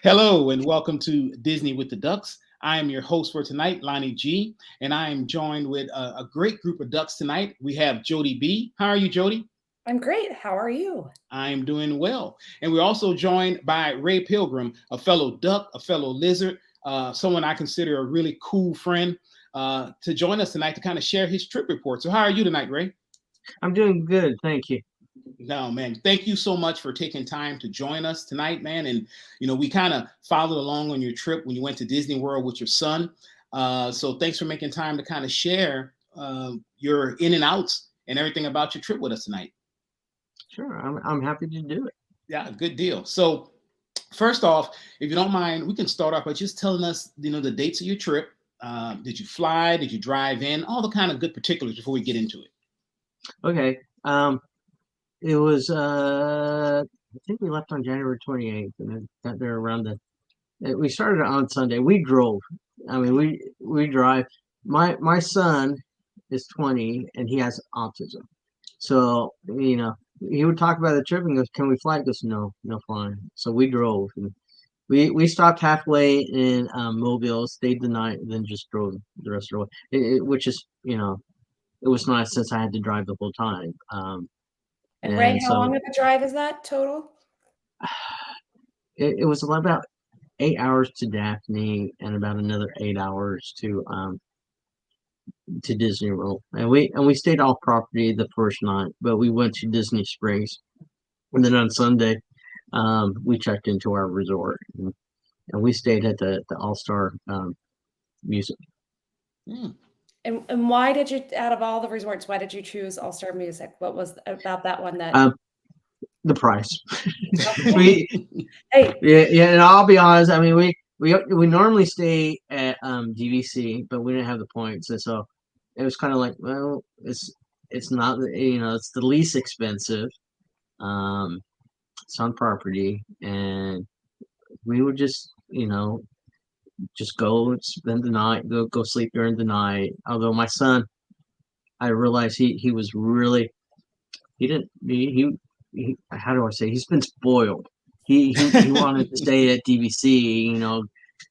Hello and welcome to Disney with the Ducks. I am your host for tonight, Lonnie G, and I am joined with a great group of ducks tonight. We have Jodie B. How are you, Jodie? I'm great. How are you? I am doing well. And we're also joined by Ray Pilgrim, a fellow duck, a fellow lizard, someone I consider a really cool friend, to join us tonight to kind of share his trip report. So, how are you tonight, Ray? I'm doing good, thank you. No, man. Thank you so much for taking time to join us tonight, man. And we kind of followed along on your trip when you went to Disney World with your son. So thanks for making time to kind of share your in and outs and everything about your trip with us tonight. Sure, I'm happy to do it. Yeah, good deal. So first off, if you don't mind, we can start off by just telling us, the dates of your trip. Did you fly? Did you drive in? All the kind of good particulars before we get into it. Okay. It was I think we left on January 28th, and then got there around we started on Sunday. We drove. I mean, we drive. My son is 20 and he has autism. So, he would talk about the trip and goes, "Can we fly?" He goes, "No, no flying." So we drove, and we stopped halfway in Mobile, stayed the night, and then just drove the rest of the way. Which is, it was nice since I had to drive the whole time. And Ray, And how long so of a drive is that total? it was about 8 hours to Daphne and about another 8 hours to Disney World. And we stayed off property the first night, but we went to Disney Springs. And then on Sunday, we checked into our resort, and we stayed at the All Star Music. Hmm. And why did you, out of all the resorts, why did you choose All Star Music? What was about that one that? Um, the price. Okay. we Hey, yeah, and I'll be honest. I mean, we normally stay at DVC, but we didn't have the points, and so it was kind of like, well, it's not, it's the least expensive. Um, it's on property, and we would just go and spend the night, go sleep during the night. Although my son, I realized he was really, he didn't he how do I say, he's been spoiled. He wanted to stay at DVC,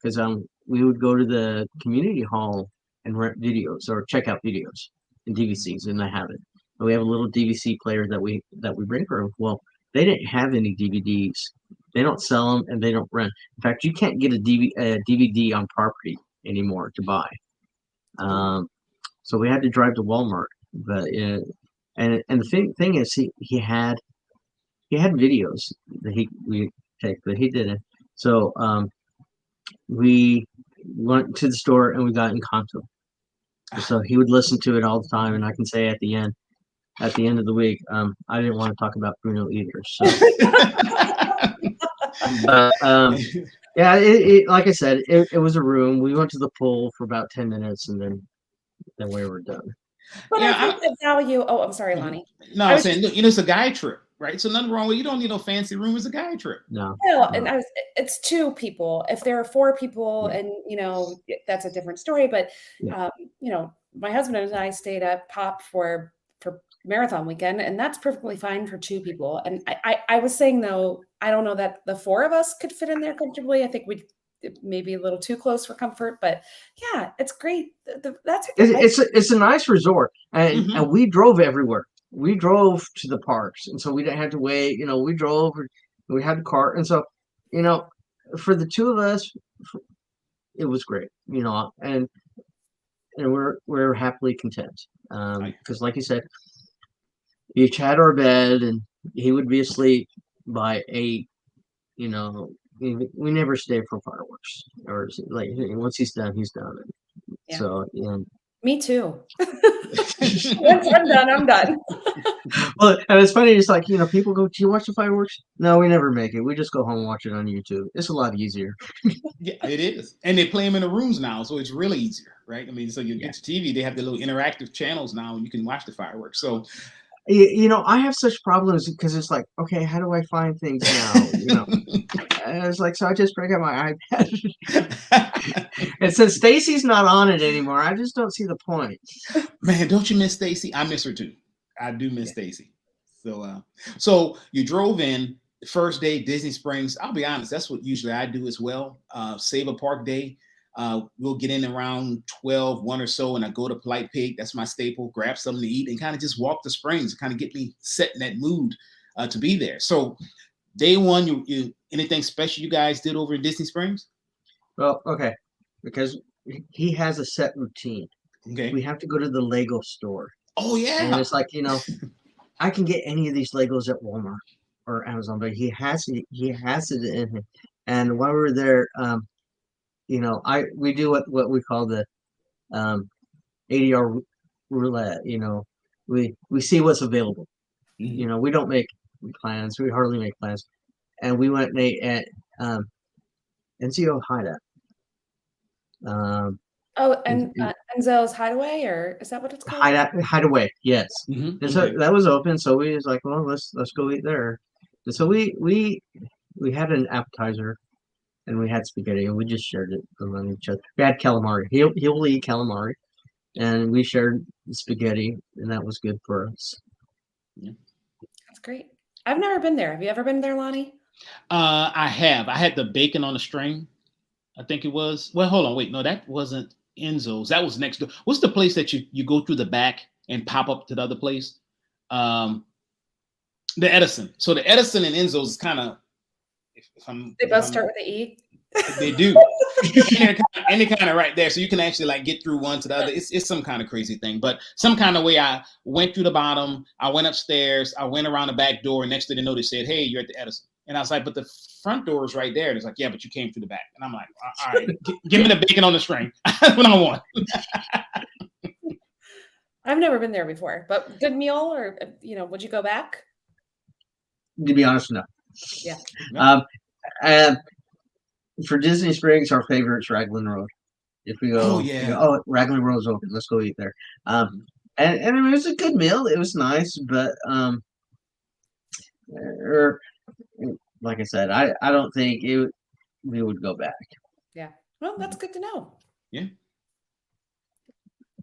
because we would go to the community hall and rent videos or check out videos in DVCs, and I have it. And we have a little DVC player that we bring for him. Well, they didn't have any DVDs. They don't sell them, and they don't rent. In fact, you can't get a DVD on property anymore to buy. Um, so we had to drive to Walmart. But and the thing is, he had videos that we take, but he didn't. So we went to the store and we got Encanto. So he would listen to it all the time, and I can say at the end of the week, I didn't want to talk about Bruno either. So, but yeah, like I said, it was a room. We went to the pool for about 10 minutes, and then we were done. but I Yeah. think the value. Oh, I'm sorry, Mhm. Lonnie. No, I I'm was saying, look, it's a guy trip, right? So nothing wrong with, you don't need no fancy room. It's a guy trip. No, well, and no, it's two people. If there are four people, yeah, and that's a different story. But yeah. um, my husband and I stayed at Pop for marathon weekend, and that's perfectly fine for two people. And I was saying though, I don't know that the four of us could fit in there comfortably. I think we'd maybe a little too close for comfort, but yeah, it's great. That's It's a nice resort, and Hmm. we drove everywhere. We drove to the parks, and so we didn't have to wait. We drove. We had the car, and so you know, for the two of us, it was great. And we're happily content. Because, like you said, each had our bed, and he would be asleep by 8. You know, we never stay for fireworks, or like once he's done, he's done. yeah, So, me too. Once I'm done, I'm done. well, and it's funny. It's like, people go, "Do you watch the fireworks?" No, we never make it. We just go home and watch it on YouTube. It's a lot easier. Yeah, it is. And they play them in the rooms now, so it's really easier, right? I mean, so you Yeah. get your TV, they have the little interactive channels now, and you can watch the fireworks. So, I have such problems because it's like, okay, how do I find things now? And it's like, so I just break out my iPad. And since Stacy's not on it anymore, I just don't see the point. man, don't you miss Stacy? I miss her too. I do miss Yeah. Stacy. So you drove in. first day, Disney Springs, I'll be honest, that's what usually I do as well. Save a park day. We'll get in around 12, 1 or so, and I go to Polite Pig. That's my staple. Grab something to eat and kind of just walk the springs, kind of get me set in that mood to be there. So day one, you anything special you guys did over in Disney Springs? Well, okay, because he has a set routine. Okay. We have to go to the Lego store, Oh and yeah. it's like, I can get any of these Legos at Walmart or Amazon, but he has it. He has it in him. And while we were there, we do what we call the 80-hour roulette. We see what's available. Mhm. We don't make plans. We hardly make plans. And we went and ate at NCO Hideout. Oh, and Enzo's Hideaway, or is that what it's called? Hideaway, yes. Mhm. And so Okay. that was open, so we was like, well, let's go eat there. And so we had an appetizer and we had spaghetti and we just shared it among each other. We had calamari. He'll eat calamari, and we shared the spaghetti, and that was good for us. That's great. I've never been there. Have you ever been there, Lonnie? I have. I had the bacon on a string. I think it was. Well, hold on. Wait, no, that wasn't Enzo's. That was next door. What's the place that you go through the back and pop up to the other place? The Edison. So the Edison and Enzo's is kind of. They both start with the E. They do. and they're kind of right there, so you can actually like get through one to the other. It's some kind of crazy thing, but some kind of way I went through the bottom. I went upstairs. I went around the back door. Next thing they know, they said, "Hey, you're at the Edison." And I was like, "But the front door is right there." And it's like, "Yeah, but you came through the back." And I'm like, "All right, give me the bacon on the string. That's what I want." I've never been there before, but good meal, or would you go back? To be honest, no. Yeah. For Disney Springs, our favorite is Raglan Road. If we go, Oh yeah. Raglan Road's open. Let's go eat there. And it was a good meal. It was nice, but like I said, I don't think we would go back. Yeah. Well, that's good to know. Yeah.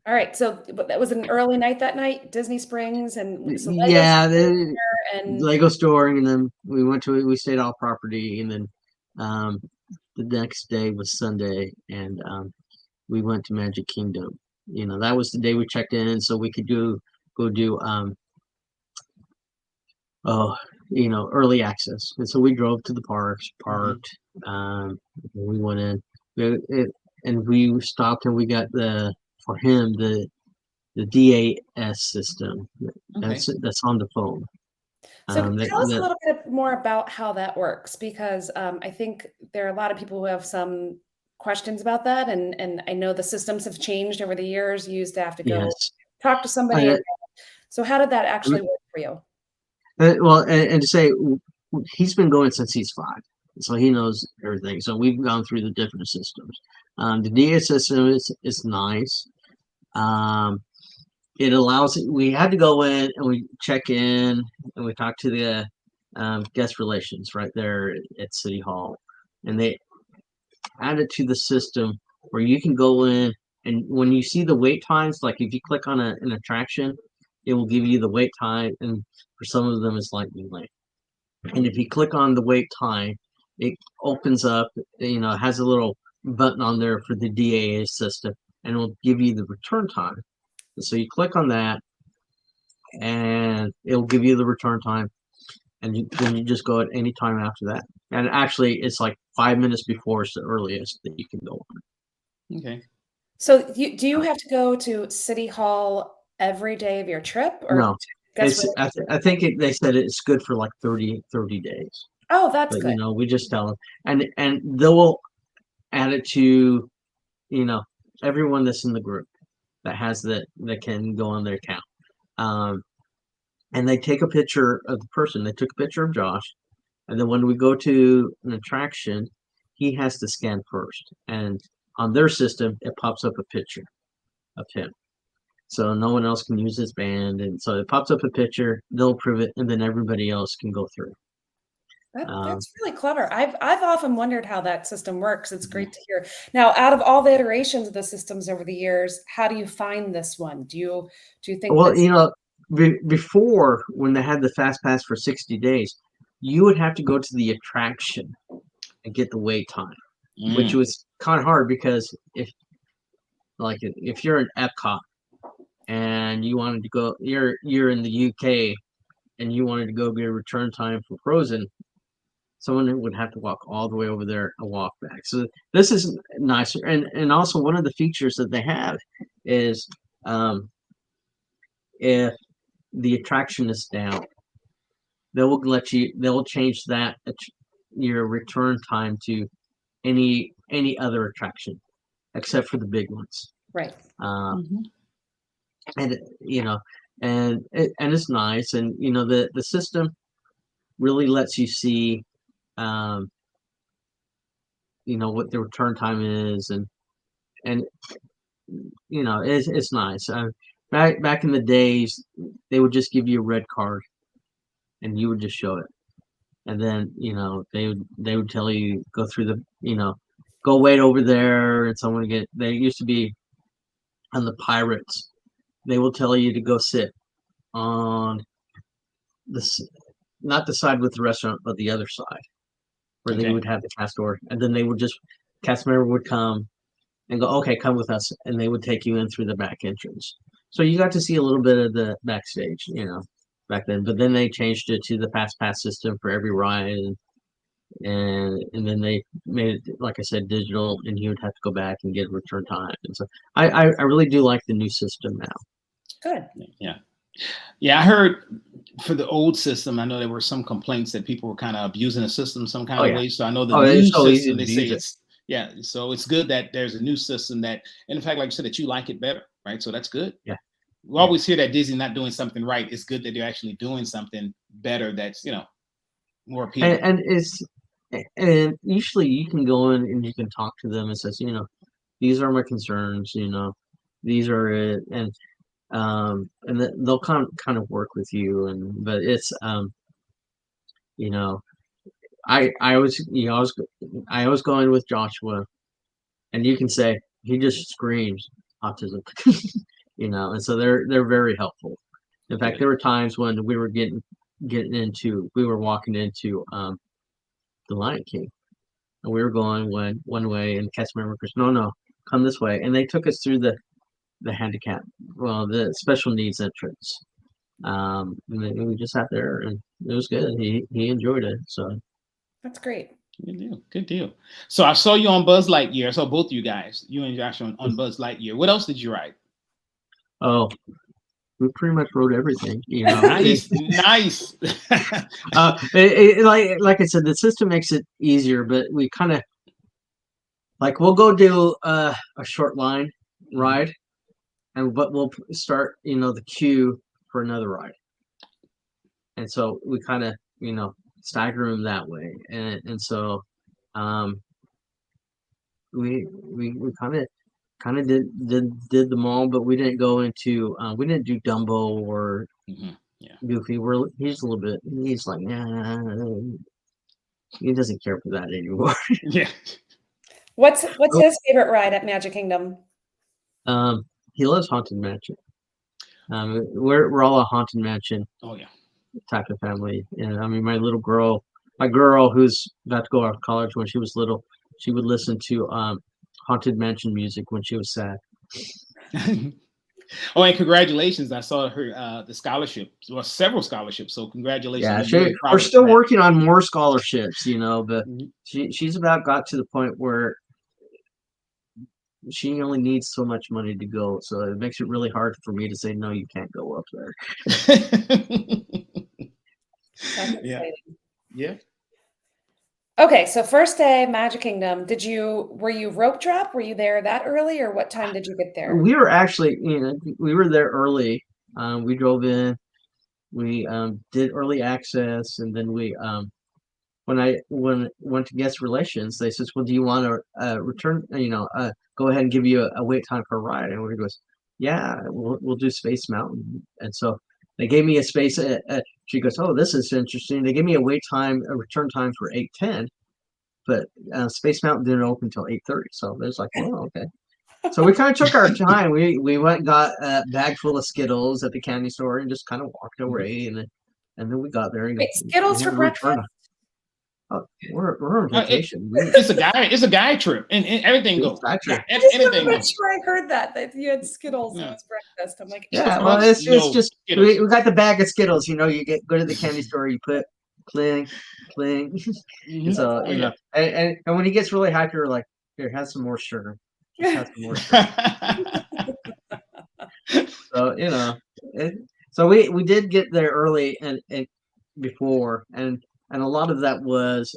All right. So that was an early night that night, Disney Springs, and so the and Lego store, and then we stayed off property, and then the next day was Sunday, and we went to Magic Kingdom. That was the day we checked in, so we could go do early access. And so we drove to the parks, parked, we went in, and we stopped, and we got for him the DAS system. Okay. That's on the phone. So tell us a little bit more about how that works, because I think there are a lot of people who have some questions about that, and I know the systems have changed over the years. You used to have to go talk to somebody. So how did that actually work for you? Well, and to say, he's been going since he's 5, so he knows everything. So we've gone through the different systems. The DAS system is nice. It allows, we had to go in and we check in and we talk to the guest relations right there at City Hall, and they added to the system where you can go in, and when you see the wait times, like if you click on an attraction, it will give you the wait time, and for some of them it's lightning lane. And if you click on the wait time, it opens up, it has a little button on there for the DAS system, and it will give you the return time. So you click on that, and it'll give you the return time, and then you just go at any time after that. And actually, it's like 5 minutes before is the earliest that you can go on. Okay. So do you have to go to City Hall every day of your trip, or no? I think they said it's good for like 30 days. Oh, that's good. We just tell them, and they'll add it to everyone that's in the group that has that can go on their account. And they take a picture of the person. They took a picture of Josh, and then when we go to an attraction, he has to scan first, and on their system it pops up a picture of him, so no one else can use his band, and so it pops up a picture. They'll approve it, and then everybody else can go through. That's really clever. I've often wondered how that system works. It's great to hear. Now, out of all the iterations of the systems over the years, how do you find this one? Do you think? Well, before, when they had the fast pass for 60 days, you would have to go to the attraction and get the wait time, which Mm. was kind of hard because if you're in Epcot and you wanted to go, you're in the UK and you wanted to go get a return time for Frozen, someone would have to walk all the way over there and walk back. So this is nicer, and also one of the features that they have is if the attraction is down, they'll change that your return time to any other attraction except for the big ones. Right. Mhm. And and it's nice, and the system really lets you see what the return time is, and it's nice. Back in the days, they would just give you a red card and you would just show it, and then they would tell you go through go wait over there, and someone they used to be on the Pirates. They will tell you to go sit on not the side with the restaurant, but the other side where they Okay. would have the cast door, and then cast member would come and go, okay, come with us, and they would take you in through the back entrance. So you got to see a little bit of the backstage, back then. But then they changed it to the fast pass system for every ride, and then they made it, like I said, digital, and you would have to go back and get return time. And so I really do like the new system now. Good. Yeah. Yeah, I heard for the old system, I know there were some complaints that people were kind of abusing the system some kind of way. So I know the new it's so easy system, to they say use it. it's, yeah. So it's good that there's a new system that, and in fact, like you said, that you like it better, right? So that's good. Yeah. We always hear that Disney's not doing something right. It's good that they're actually doing something better that's, more appealing. And usually you can go in and you can talk to them and says, these are my concerns, these are it, and they'll kind of work with you, but it's I was going with Joshua, and you can say he just screams autism, and so they're very helpful. In fact, there were times when we were we were walking into the Lion King, and we were going one way, and the cast member goes, no, come this way, and they took us through the special needs entrance. And then we just sat there, and it was good. He enjoyed it, so that's great. Good deal. Good deal. So I saw you on Buzz Lightyear. I saw both of you guys, you and Josh, on Buzz Lightyear. What else did you ride? Oh, we pretty much rode everything. Nice, nice. Like I said, the system makes it easier, but we kind of we'll go do a short line ride, but we'll start the queue for another ride, and so we kind of stagger them that way, and so we kind of did them all, but we didn't go into we didn't do Dumbo or Goofy. He's a little bit, he's like, he doesn't care for that anymore. Yeah. What's his favorite ride at Magic Kingdom? He loves Haunted Mansion. We're all a Haunted Mansion. Oh yeah. Type of family. And I mean, my girl who's about to go off to college, when she was little, she would listen to Haunted Mansion music when she was sad. Oh, and congratulations! I saw her the scholarship, well, several scholarships. So congratulations. Yeah, we're still working on more scholarships, but she's about got to the point where she only needs so much money to go, so it makes it really hard for me to say no, you can't go up there. Yeah. Okay, so first day Magic Kingdom, were you rope drop? Were you there that early, or what time did you get there? We were actually, we were there early. We drove in, we did early access, and then we when I went to guest relations, they says, well, do you want to return, go ahead and give you a wait time for a ride? And we goes, yeah, we'll do Space Mountain. And so they gave me a space. She goes, oh, this is interesting. They gave me a return time for 8:10, but Space Mountain didn't open until 8:30. So it was like, oh, okay. So we kind of took our time. We went and got a bag full of Skittles at the candy store and just kind of walked away, and then we got there. And Wait, Skittles for breakfast? We're on vacation. It's a guy trip, and everything goes. Anything I'm goes. sure I heard that you had Skittles as breakfast. I'm like, yeah. Well, it's just we got the bag of Skittles. You know, you go to the candy store, you put cling. Mm-hmm. So you know, and when he gets really hyped, you're like, here, have some more sugar. Just have some more sugar. So you know, so we did get there early and before, and a lot of that was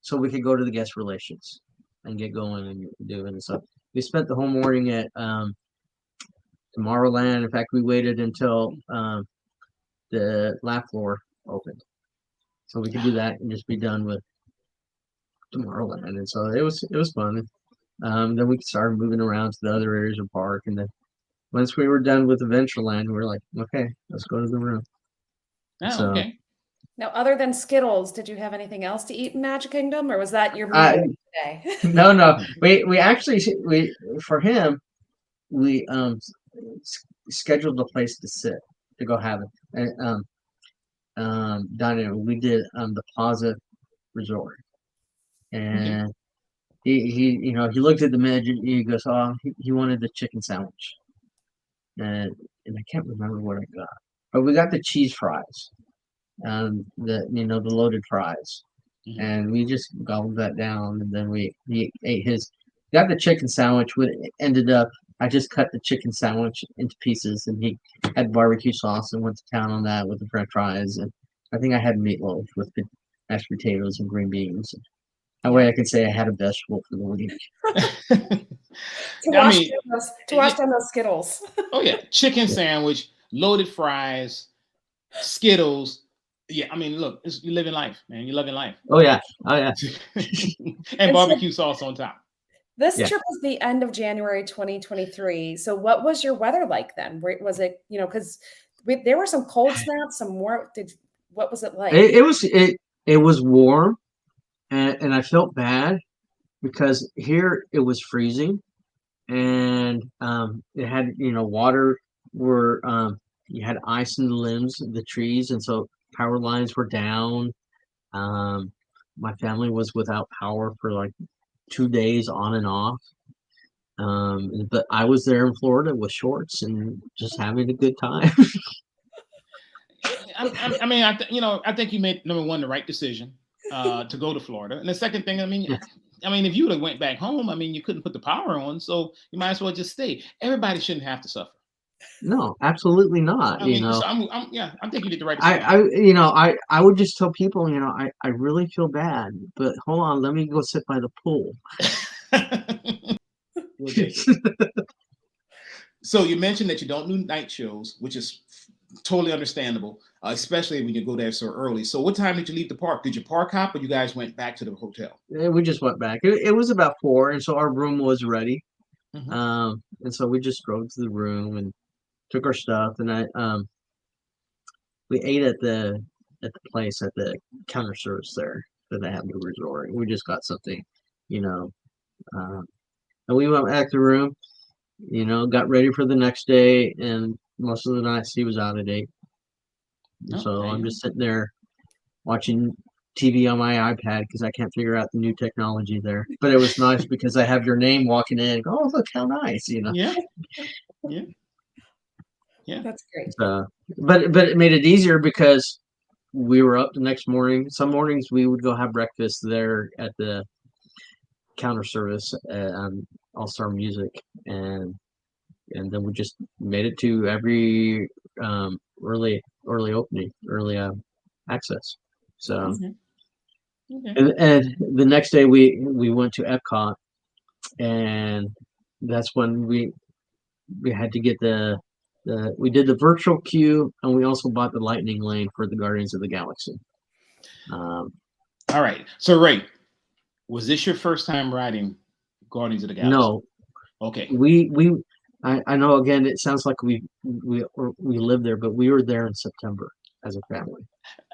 so we could go to the guest relations and get going and do it. And so we spent the whole morning at Tomorrowland. In fact, we waited until the lap floor opened, so we could do that and just be done with Tomorrowland. And so it was fun. Then we started moving around to the other areas of the park, and then once we were done with Adventureland, we were like, okay, let's go to the room. Oh, So, okay. Now, other than Skittles, did you have anything else to eat in Magic Kingdom, or was that your meal today? No. We actually for him we scheduled a place to sit to go have it and dining. We did the Plaza Resort, and he you know he looked at the menu and he goes, oh, he wanted the chicken sandwich, and I can't remember what I got, but we got the cheese fries. The loaded fries, and we just gobbled that down, and then he ate got the chicken sandwich. Ended up I just cut the chicken sandwich into pieces, and he had barbecue sauce and went to town on that with the French fries, and I think I had meatloaf with mashed potatoes and green beans. That way I can say I had a vegetable for the week. to wash down those Skittles. Oh yeah, chicken sandwich, loaded fries, Skittles. Yeah, I mean, look, you're living life, man. You're loving life. Oh yeah. And barbecue sauce on top. This trip was the end of January 2023. So what was your weather like then? Was it, because there were some cold snaps, some more. What was it like? It was warm, and I felt bad because here it was freezing, and it had water were you had ice in the limbs of the trees, and so power lines were down. My family was without power for like 2 days on and off. But I was there in Florida with shorts and just having a good time. I think you made number one the right decision to go to Florida, and the second thing, I mean, if you would have went back home, I mean, you couldn't put the power on, so you might as well just stay. Everybody shouldn't have to suffer. No, absolutely not. I think you did the right decision. I would just tell people, I really feel bad, but hold on, let me go sit by the pool. So you mentioned that you don't do night shows, which is totally understandable, especially when you go there so early. So what time did you leave the park? Did you park hop, or you guys went back to the hotel? We just went back. It was about 4, and so our room was ready. And so we just drove to the room and took our stuff, and we ate at the place at the counter service there that they have in the resort. We just got something, and we went back to the room, got ready for the next day, and most of the nights he was out of date. So I'm just sitting there watching TV on my iPad because I can't figure out the new technology there. But it was nice because I have your name walking in. Oh, look how nice, Yeah. That's great. But it made it easier because we were up the next morning. Some mornings we would go have breakfast there at the counter service at All Star Music, and then we just made it to every early opening, early access. So, and the next day we went to Epcot, and that's when we had to get we did the virtual queue, and we also bought the lightning lane for the Guardians of the Galaxy. All right. So Ray, was this your first time riding Guardians of the Galaxy? No. Okay. I know, again, it sounds like we lived there, but we were there in September. as a family.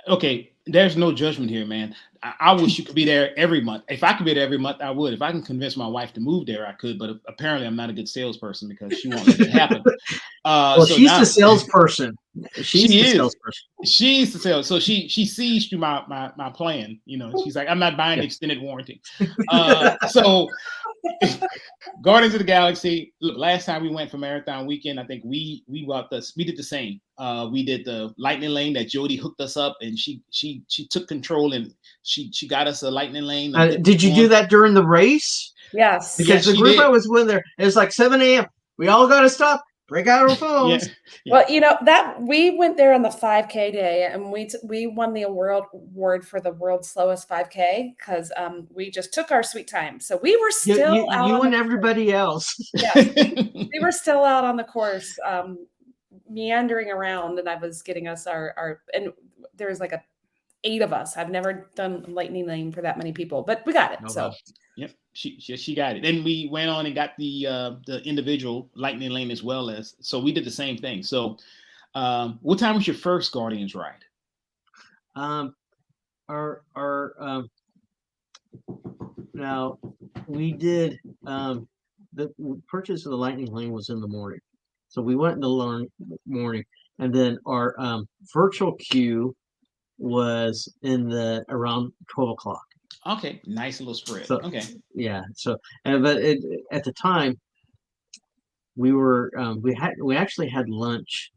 Okay, there's no judgment here, man. I wish you could be there every month. If I could be there every month, I would. If I can convince my wife to move there, I could. But apparently, I'm not a good salesperson because she won't let it happen. Well, So she's the now salesperson. She's she the is. salesperson. She's the sales. So she sees through my plan. You know, she's like, I'm not buying the Yeah. extended warranty. So Guardians of the Galaxy. Look, last time we went for Marathon Weekend, I think we did the same. We did the lightning lane that Jodie hooked us up, and she took control, and she got us a lightning lane. And Did you do that during the race? Yes. Because Yeah, the she group did. I was with there, it was like 7 a.m. We all got to stop, break out our phones. Yeah. Well, you know that we went there on the 5K day, and we won the award for the world's slowest 5K because we just took our sweet time. So we were still You and everybody else. Yes, we were still out on the course, meandering around, and I was getting us our and there was like 8 of us. I've never done lightning lane for that many people, but we got it. Oh, So wow. Yep, she got it. Then we went on and got the individual lightning lane as well as. So we did the same thing. So, what time was your first Guardians ride? Our now we did the purchase of the lightning lane was in the morning, so we went in the morning, and then our virtual queue was in the around 12 o'clock. Okay, nice little spread. So Okay. yeah, so but at the time we were we actually had lunch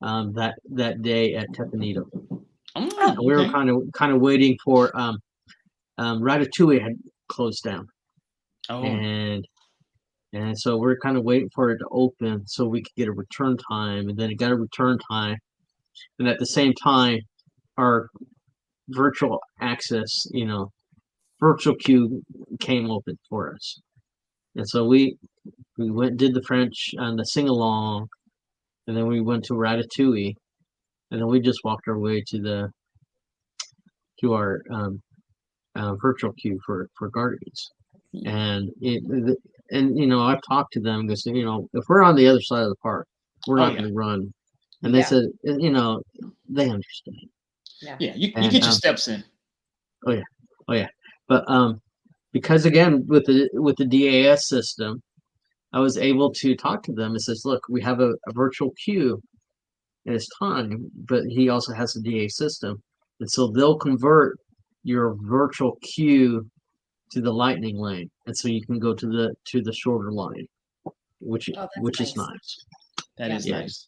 that day at Tepanito. Oh, We were okay. kind of waiting for Ratatouille had closed down, Oh, and so we're kind of waiting for it to open so we could get a return time, and then it got a return time, and at the same time our virtual access, virtual queue came open for us, and so we went did the French and the sing along, and then we went to Ratatouille, and then we just walked our way to our virtual queue for Guardians, and I've talked to them because if we're on the other side of the park, we're not going to run, and they said they understand. Yeah, you get your steps in. Oh yeah, but because again with the DAS system, I was able to talk to them and says, look, we have a virtual queue and it's time, but he also has a DA system, and so they'll convert your virtual queue to the lightning lane, and so you can go to the shorter line, which is nice. That is nice.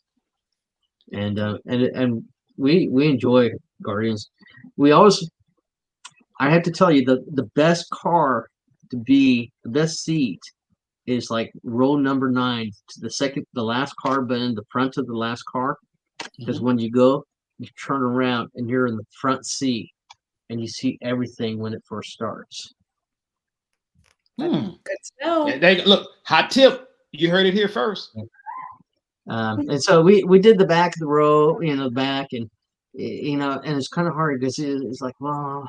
And we enjoy Guardians. We always, I have to tell you, the best car to be the best seat is like row number 9 to the last car, but in the front of the last car, because when you go, you turn around and you're in the front seat and you see everything when it first starts. good to know. Yeah, look, hot tip. You heard it here first. And so we did the back of the row, the back, and and it's kind of hard because it's like, well,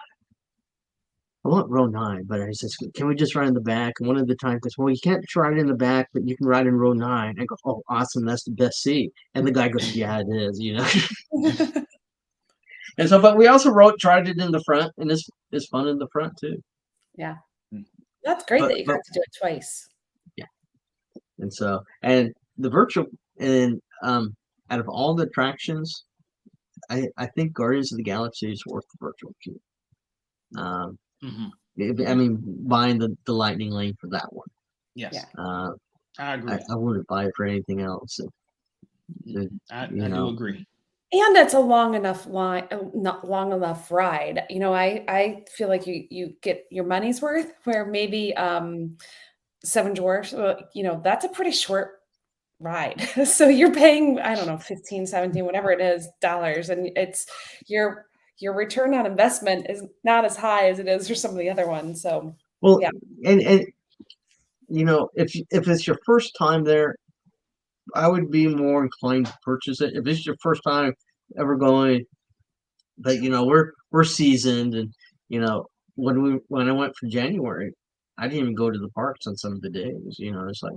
I want row 9, but I says, can we just ride in the back? And one of the times goes, well, you can't ride in the back, but you can ride in row 9. I go, oh, awesome, that's the best seat. And the guy goes, yeah, it is, And so, but we also tried it in the front, and it's fun in the front too. Yeah, that's great that you got to do it twice. Yeah, and so, and the virtual, and out of all the attractions, I think Guardians of the Galaxy is worth the virtual queue. I mean, buying the lightning lane for that one. Yes, I agree. I wouldn't buy it for anything else. I do agree. And it's a long enough not long enough ride. I feel like you get your money's worth. Where maybe Seven Dwarfs, that's a pretty short ride. So you're paying, I don't know, 15, 17, whatever it is, dollars, and it's your return on investment is not as high as it is for some of the other ones. So yeah, and if it's your first time there, I would be more inclined to purchase it. If it's your first time ever going, but we're seasoned, and when I went for January, I didn't even go to the parks on some of the days. It's like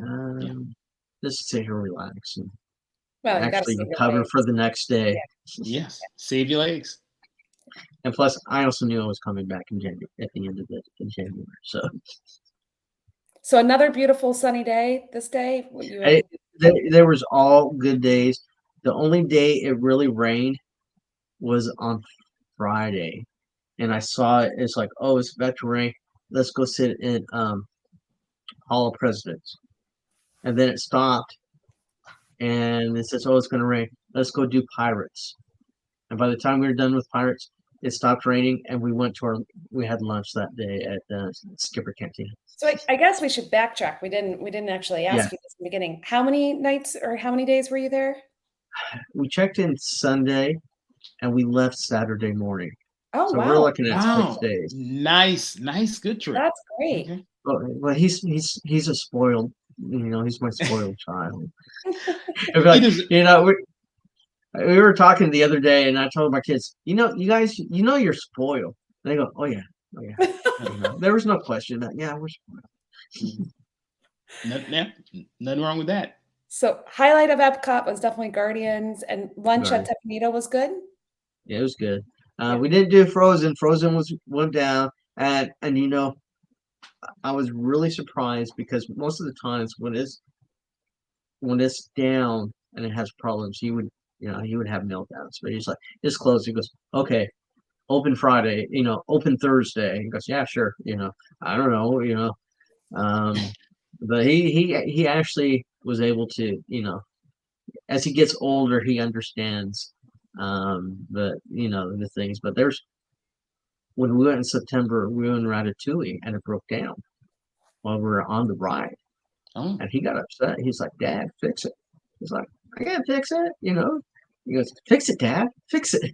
just sit here and relax. Well, you got to actually save your recover legs. for the next day. Yes. Save your legs. And plus, I also knew I was coming back in January at the end of in January. So So another beautiful sunny day this day. there was all good days. The only day it really rained was on Friday, and I saw it. It's like, oh, it's about to rain. Let's go sit in Hall of Presidents, and then it stopped, and it says, oh, it's going to rain. Let's go do Pirates. And by the time we were done with Pirates, it stopped raining, and we had lunch that day at Skipper Canteen. So I guess we should backtrack. We didn't actually ask you this in the beginning. How many nights or how many days were you there? We checked in Sunday, and we left Saturday morning. Oh, So wow. we're looking at Wow. 6 days. Nice, good trip. That's great. Okay. Well, he's a spoiled, he's my spoiled child. We were talking the other day, and I told my kids, you guys, you're spoiled. And they go, oh yeah. There was no question that, yeah, we're spoiled. Nothing wrong with that. So highlight of Epcot was definitely Guardians, and lunch at Tapanito was good. Yeah, it was good. We didn't do Frozen. Frozen went down, and I was really surprised because most of the times when it's down and it has problems, he would have meltdowns. But he's like, it's closed. He goes, okay, open Friday, open Thursday. He goes, yeah, sure. I don't know, but he actually was able to, as he gets older, he understands, the things. But when we went in September, we were in Ratatouille and it broke down while we were on the ride. Oh. And he got upset. He's like, Dad, fix it. He's like, I can't fix it, He goes, fix it, Dad, fix it.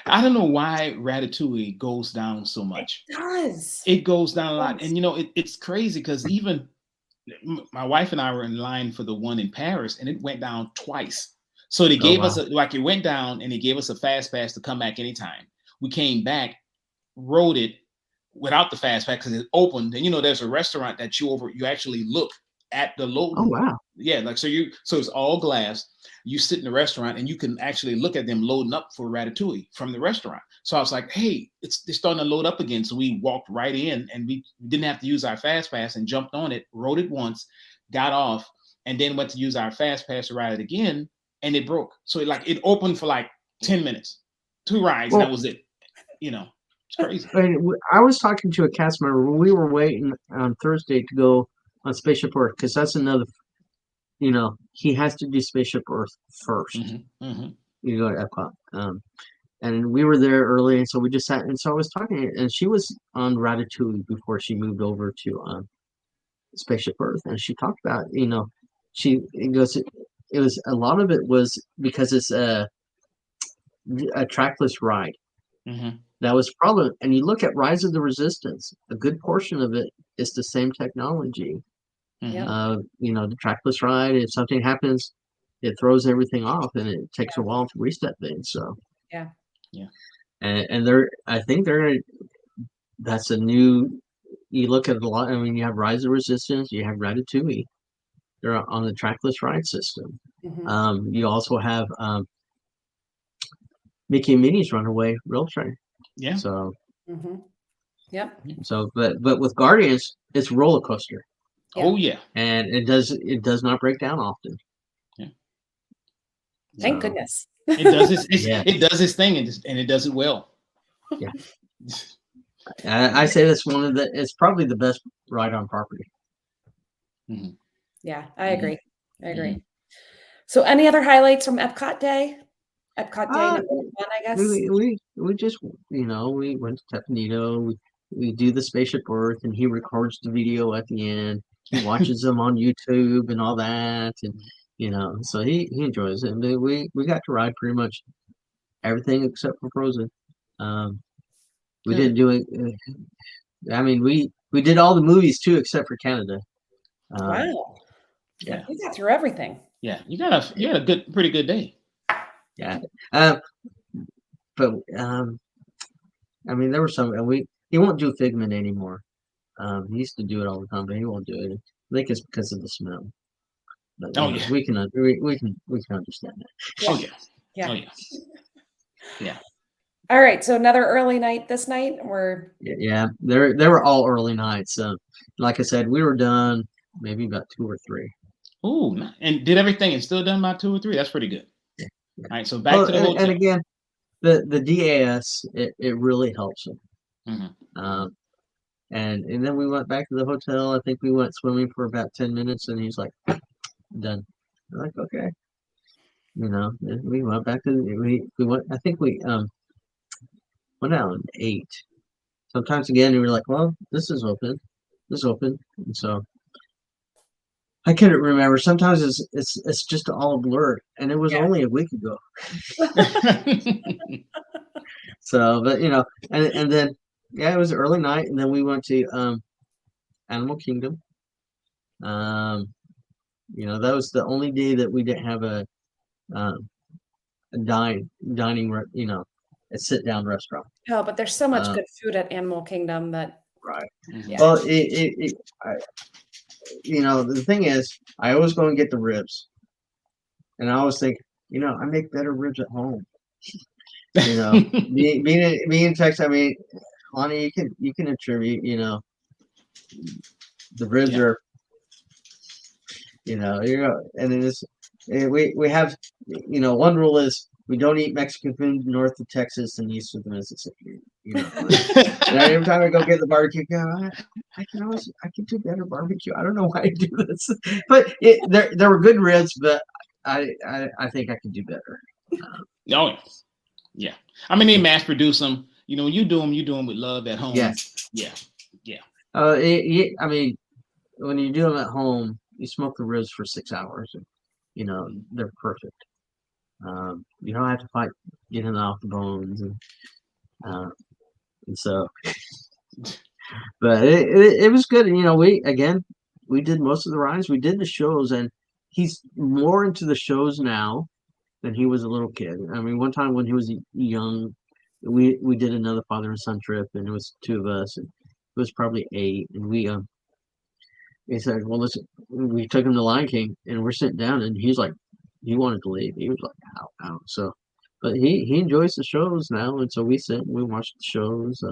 I don't know why Ratatouille goes down so much. It does. It goes down a lot. And it's crazy because even my wife and I were in line for the one in Paris, and it went down twice. So they gave us it went down, and they gave us a fast pass to come back anytime. We came back, rode it without the fast pass because it opened. And there's a restaurant that you actually look at the load. Oh wow. Yeah, so it's all glass. You sit in the restaurant and you can actually look at them loading up for Ratatouille from the restaurant. So I was like, hey, they're starting to load up again. So we walked right in, and we didn't have to use our fast pass and jumped on it, rode it once, got off, and then went to use our fast pass to ride it again, and it broke. So it opened for like 10 minutes, 2 rides, and that was it. It's crazy. I was talking to a cast member when we were waiting on Thursday to go on Spaceship Earth, because that's another, he has to do Spaceship Earth first. You go to Epcot. And we were there early, and so we just sat. And so I was talking, and she was on Ratatouille before she moved over to Spaceship Earth, and she talked about, it was a lot of it was because it's a trackless ride. That was probably, and you look at Rise of the Resistance, a good portion of it is the same technology. The trackless ride, if something happens, it throws everything off, and it takes a while to reset things. So yeah. And I think that's a new. You look at a lot. I mean, you have Rise of Resistance, you have Ratatouille. They're on the trackless ride system. You also have Mickey and Minnie's Runaway Rail Train. Yeah. So. Yep. So, but with Guardians, it's a roller coaster. Yeah. Oh yeah. And it does not break down often. Yeah. Thank goodness. It does it does its thing, and it does it well. Yeah. I say that's it's probably the best ride on property. Yeah, I agree. So any other highlights from Epcot Day? Epcot Day number 1, I guess. We just, we went to Tapanito. We do the Spaceship Earth, and he records the video at the end. He watches them on YouTube and all that, and so he enjoys it. And we got to ride pretty much everything except for Frozen. We didn't do it. I mean, we did all the movies too, except for Canada. Wow. Yeah, we got through everything. Yeah, you had a pretty good day. Yeah, but I mean, there were some. He won't do Figment anymore. He used to do it all the time, but he won't do it. I think it's because of the smell. But, Oh you know, yeah. we can understand that. Oh yeah. Yeah. Oh yeah. Yeah. All right. So another early night this night. We're Yeah, they were all early nights. Like I said, we were done maybe about 2 or 3. Ooh, and did everything and still done by 2 or 3. That's pretty good. Yeah. All right, so back Well, to the and hotel. again, the DAS it really helps them. Mm-hmm. Um, and then we went back to the hotel. I think we went swimming for about 10 minutes, and he's like, done. I'm like, okay, you know. And we went back to we went. I think we went out and ate. Sometimes again, we were like, well, this is open, and so I couldn't remember. Sometimes it's just all blurred, and it was yeah. only a week ago. So, but you know, and then yeah, it was early night, and then we went to Animal Kingdom. Um, you know, that was the only day that we didn't have um, a you know, a sit down restaurant. Oh, but there's so much Uh, good food at Animal Kingdom that right. Mhm. Yeah. Well, you know, the thing is, I always go and get the ribs, and I always think, you know, I make better ribs at home. You know, me in Texas. I mean, Lonnie, you can attribute. You know, the ribs Yeah. are. You know, and it is. We have, you know, one rule is we don't eat Mexican food north of Texas and east of the Mississippi. You know, and every time I go get the barbecue, I can do better barbecue. I don't know why I do this, but there were good ribs, but I think I could do better. Oh yeah. Yeah. I mean, they mass produce them. You know, when you do them with love at home. Yes. Yeah. Yeah. I mean, when you do them at home, you smoke the ribs for 6 hours, and you know they're perfect. You don't have to fight getting off the bones, and so. But it was good. And, you know, we did most of the rides. We did the shows, and he's more into the shows now than he was a little kid. I mean, one time when he was young, we did another father and son trip, and it was 2 of us, and it was probably 8, and he said, well, listen, we took him to Lion King, and we're sitting down, and he's like, he wanted to leave. He was like, ow, ow. So, but he enjoys the shows now, and so we sit and we watch the shows.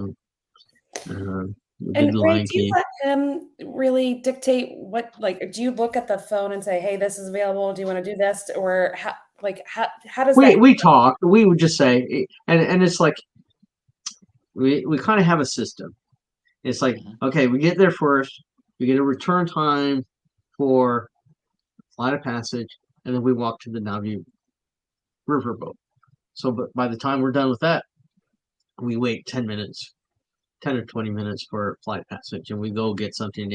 We did And the Ray, Lion do you King. let him really dictate what, like, do you look at the phone and say, hey, this is available, do you want to do this? Or how does that We talked. We would just say, and it's like we kind of have a system. It's like, Mhm. okay, we get there first, we get a return time for flight of passage, and then we walk to the Navi riverboat. So, but by the time we're done with that, we wait 10 minutes, 10 or 20 minutes for flight passage, and we go get something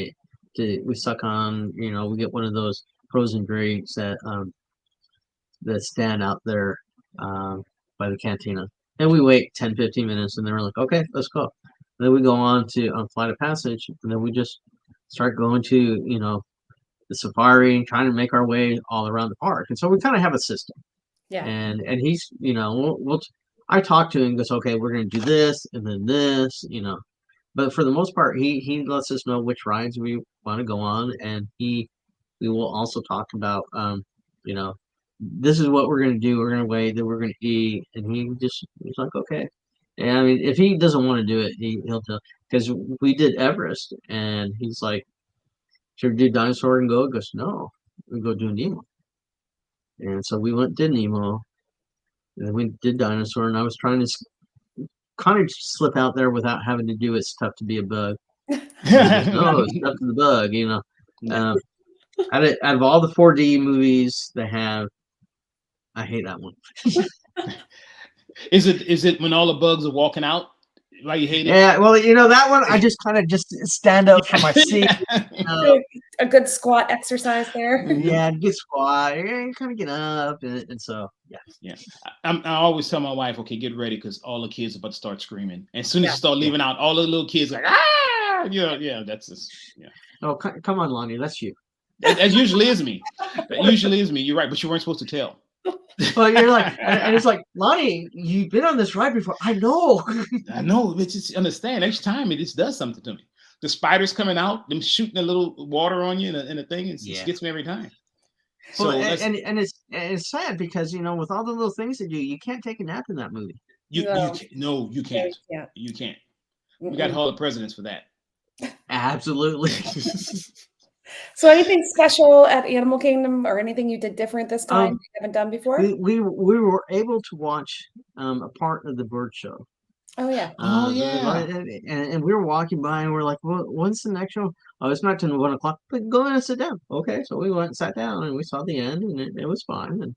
to we suck on. You know, we get one of those frozen drinks that stand out there by the cantina. And we wait 10, 15 minutes, and they're like, okay, let's go. And then we go on flight of passage, and then we just start going to, you know, the safari, trying to make our way all around the park. And so we kind of have a system. Yeah. And he's, you know, I talk to him and goes, okay, we're going to do this and then this, you know. But for the most part, he lets us know which rides we want to go on, and we will also talk about, you know, this is what we're going to do. We're going to wait, then we're going to eat, and he's like, okay. And I mean, if he doesn't want to do it, he'll tell. Because we did Everest, and he's like, should we do Dinosaur and Go? He goes, no, we go do Nemo. And so we went to Nemo, and then we did Dinosaur, and I was trying to kind of slip out there without having to do It's Tough to Be a Bug. Goes, no, it's tough to the bug, you know. Yeah. Out of all the 4D movies they have, I hate that one. Is it when all the bugs are walking out? Why you hate it? Yeah, well, you know, that one I just kind of just stand up from my seat. A good squat exercise there. Yeah, get squat, you kind of get up, and so yeah. Yeah. I always tell my wife, okay, get ready because all the kids are about to start screaming. And as soon as Yeah. you start leaving out, all the little kids like, ah, yeah, that's just, yeah. Oh, come on, Lonnie, that's you. That usually is me. That usually is me. You're right, but you weren't supposed to tell. Well, you're like, and it's like, Lonnie, you've been on this ride before. I know. I know, but just understand, each time it just does something to me. The spiders coming out, them shooting a little water on you and a thing, it just gets me every time. Well, So let's and it's sad because with all the little things they do, you can't take a nap in that movie. No, no, you no, can't. you can't. You can't. We got Mm-mm. Hall of Presidents for that. Absolutely. So anything special at Animal Kingdom or anything you did different this time Um, you haven't done before? we were able to watch a part of the bird show. Oh yeah. Oh yeah. And we were walking by and we're like, well, when's the next show? Oh, it's not till 1 o'clock. But go in and sit down. Okay, so we went and sat down and we saw the end and it was fine. And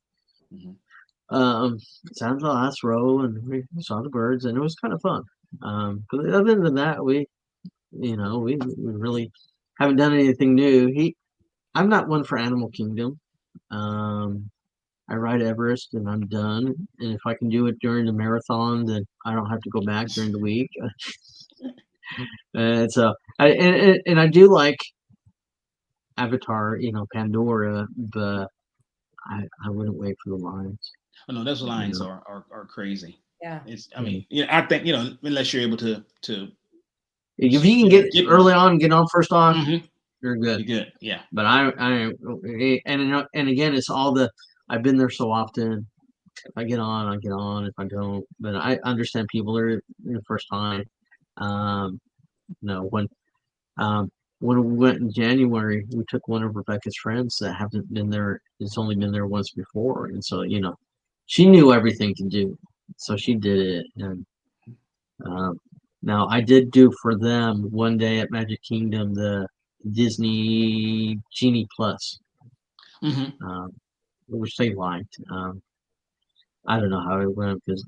Mhm. sat in the last row and we saw the birds and it was kind of fun. But other than that, we really haven't done anything new. I'm not one for Animal Kingdom. Um, I ride Everest and I'm done. And if I can do it during the marathon, then I don't have to go back during the week. And so, and I do like Avatar, Pandora, but I wouldn't wait for the lines. Oh no, those You lines know, are crazy. Yeah. I mean, I think unless you're able to if you can get get early one, on, get on first off, you're you're good. good. Yeah. But and again, it's all I've been there so often. If I get on, I get on. If I don't, but I understand people are the first time. Um, no, when we went in January, we took one of Rebecca's friends that haven't been there. It's only been there once before, and so she knew everything to do, so she did it. And um, now I did do for them one day at Magic Kingdom the Disney Genie Plus, Mm-hmm. which they liked. I don't know how it went because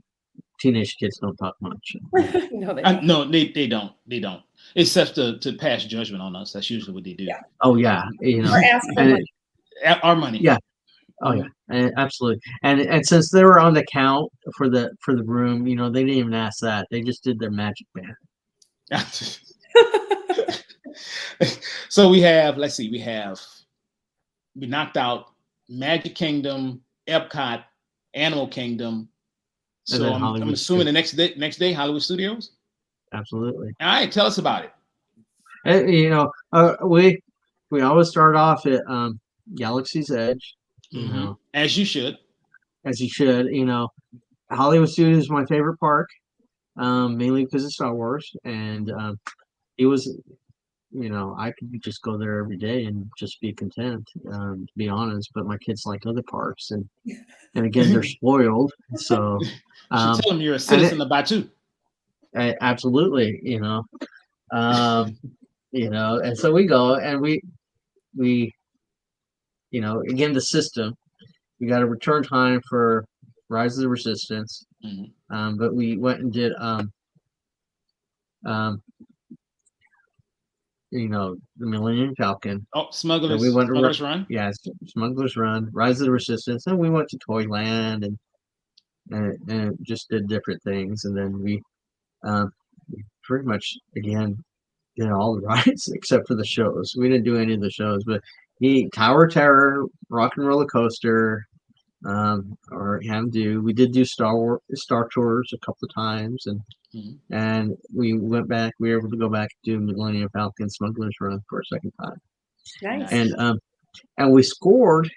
teenage kids don't talk much. No, they don't. No, they don't. They don't. Except to pass judgment on us. That's usually what they do. Yeah. Oh yeah, Or ask for and money. Our money. yeah, oh yeah, absolutely. And since they were on the count for the room, they didn't even ask that. They just did their magic band. So we have, let's see, we knocked out Magic Kingdom, Epcot, Animal Kingdom. And So then I'm Hollywood assuming the next day, Hollywood Studios. Absolutely. All right, tell us about it. We always start off at Galaxy's Edge, As you should. as you should. Hollywood Studios is my favorite park, mainly because of Star Wars, and it was. I could just go there every day and just be content, to be honest. But my kids like other parks, and again, they're spoiled. So, You should tell them you're a citizen of Batu. Absolutely, and so we go and we again the system. We got a return time for Rise of the Resistance, but we went and did the Millennium Falcon. Oh, Smuggler's, So we went to Smuggler's Run. Yeah, Smuggler's Run, Rise of the Resistance, and we went to Toyland and just did different things, and then we pretty much again did all the rides except for the shows. We didn't do any of the shows, but Tower of Terror, Rock and Roller Coaster, or Hamdu. We did do Star Tours a couple of times, and we went back. We were able to go back and do Millennium Falcon Smuggler's Run for a second time. Nice. And we scored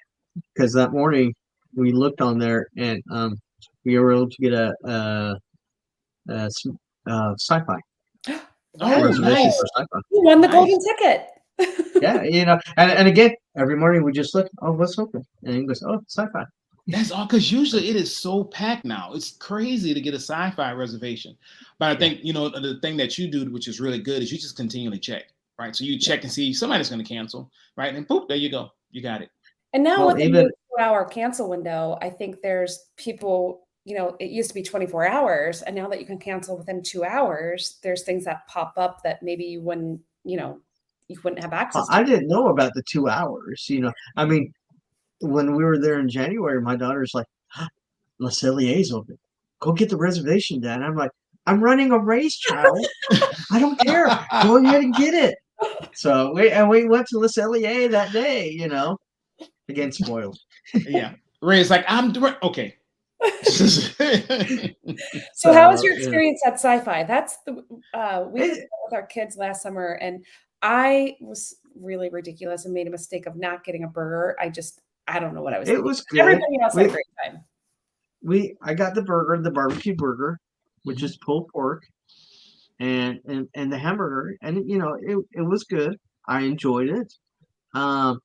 because that morning we looked on there and we were able to get a sci-fi. Reservation for sci-fi. You won the golden ticket. Yeah, and again, every morning we just look, oh, what's open? And he goes, oh, sci-fi. That's all, because usually it is so packed now. It's crazy to get a sci-fi reservation. But I think, the thing that you do, which is really good, is you just continually check, right? So you check and see somebody's going to cancel, right? And boop, there you go. You got it. And now with the 2-hour cancel window, I think there's people, it used to be 24 hours. And now that you can cancel within 2 hours, there's things that pop up that maybe you wouldn't have access to. I didn't know about the 2 hours, I mean, when we were there in January, my daughter's like, Le Cellier's open. Go get the reservation, Dad. I'm like, I'm running a race, child. I don't care. Go ahead and get it. So we went to Le Cellier that day, Again, spoiled. Yeah. Ray's like, I'm doing okay. So how was your experience at Sci-Fi? That's we did that with our kids last summer, and I was really ridiculous and made a mistake of not getting a burger. I don't know what I was It thinking. was good. Everybody else had a great time. I got the burger, the barbecue burger, which is pulled pork, and the hamburger, and it was good. I enjoyed it. Um,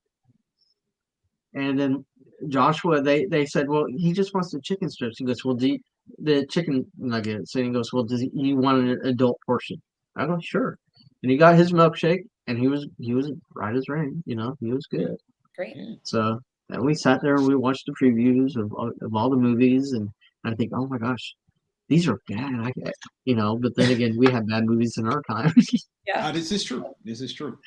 and then Joshua, they said, well, he just wants the chicken strips. He goes, well, the chicken nuggets, and he goes, well, does he want an adult portion? I go, sure. And he got his milkshake, and he was right as rain. He was good. Great. So and we sat there and we watched the previews of all the movies, and I think, oh my gosh, these are bad. But then again, we had bad movies in our time. Yeah. This is true. This is true.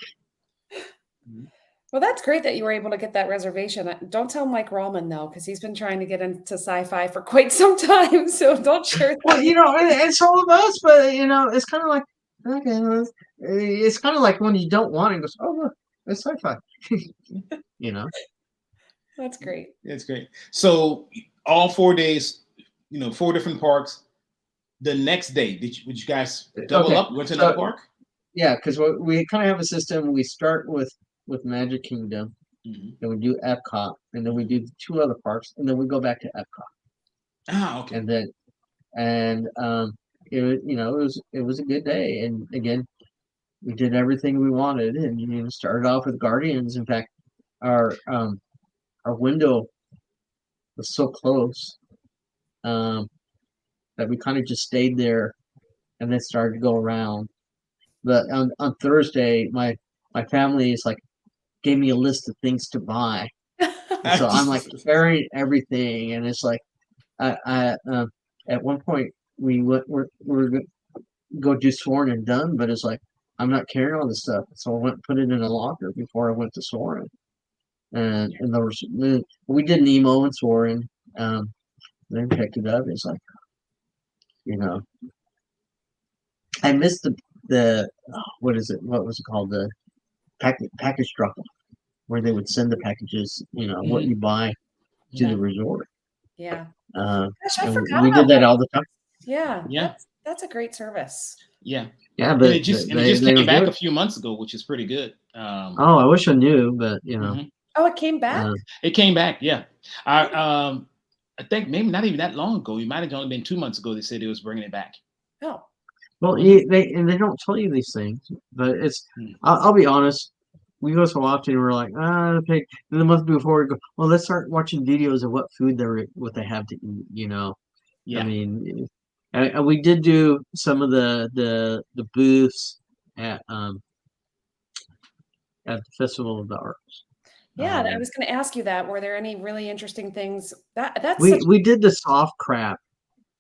Well, that's great that you were able to get that reservation. Don't tell Mike Rollman though, because he's been trying to get into sci-fi for quite some time. So don't share. Well, it's all of us, but it's kind of like, okay, it's kind of like when you don't want it, it goes, oh look, it's sci-fi. That's great. It's great. So all 4 days, 4 different parks. The next day, would you guys double up? Went to another park? Yeah, because we kind of have a system. We start with Magic Kingdom, then we do Epcot, and then we do 2 other parks, and then we go back to Epcot. Okay. And then, it was a good day, and again, we did everything we wanted, and started off with Guardians. In fact, our window was so close that we kind of just stayed there, and then started to go around. But on Thursday, my family is like gave me a list of things to buy, and so I'm like carrying everything, and it's like I at one point we're gonna go do Soarin' and done, but it's like I'm not carrying all this stuff, so I went and put it in a locker before I went to Soarin', and there was we did Nemo and Soarin', then picked it up. It's like I missed the what is it? What was it called? The package drop off, where they would send the packages, what you buy to the resort. Yeah. Gosh, I forgot we did that all the time. Yeah. Yeah. That's a great service. Yeah. Yeah, but it just came back a few months ago, which is pretty good. I wish I knew, but Oh, it came back? It came back, yeah. I think maybe not even that long ago. It might have only been 2 months ago. They said it was bringing it back. Oh. Well, they don't tell you these things, but it's. I'll be honest. We go so often, we're like, okay. And the month before, we go, well, let's start watching videos of what food what they have to eat. Yeah. I mean, and we did do some of the booths at the Festival of the Arts. Yeah, I was going to ask you that. Were there any really interesting things? We did the soft crab.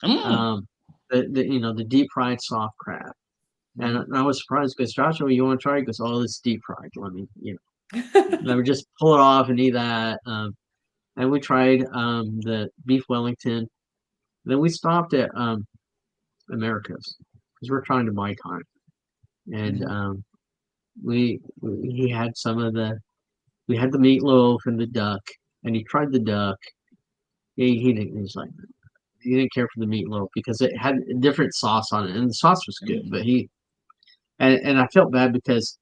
Mm. The deep fried soft crab. And I was surprised because Joshua, you want to try it? He goes, oh, it's deep fried. Let me, and I would just pull it off and eat that. And we tried the beef Wellington. Then we stopped at America's because we're trying to buy time. And he had we had the meatloaf and the duck, and he tried the duck. He didn't. He's like, he didn't care for the meatloaf because it had a different sauce on it, and the sauce was good. But and I felt bad because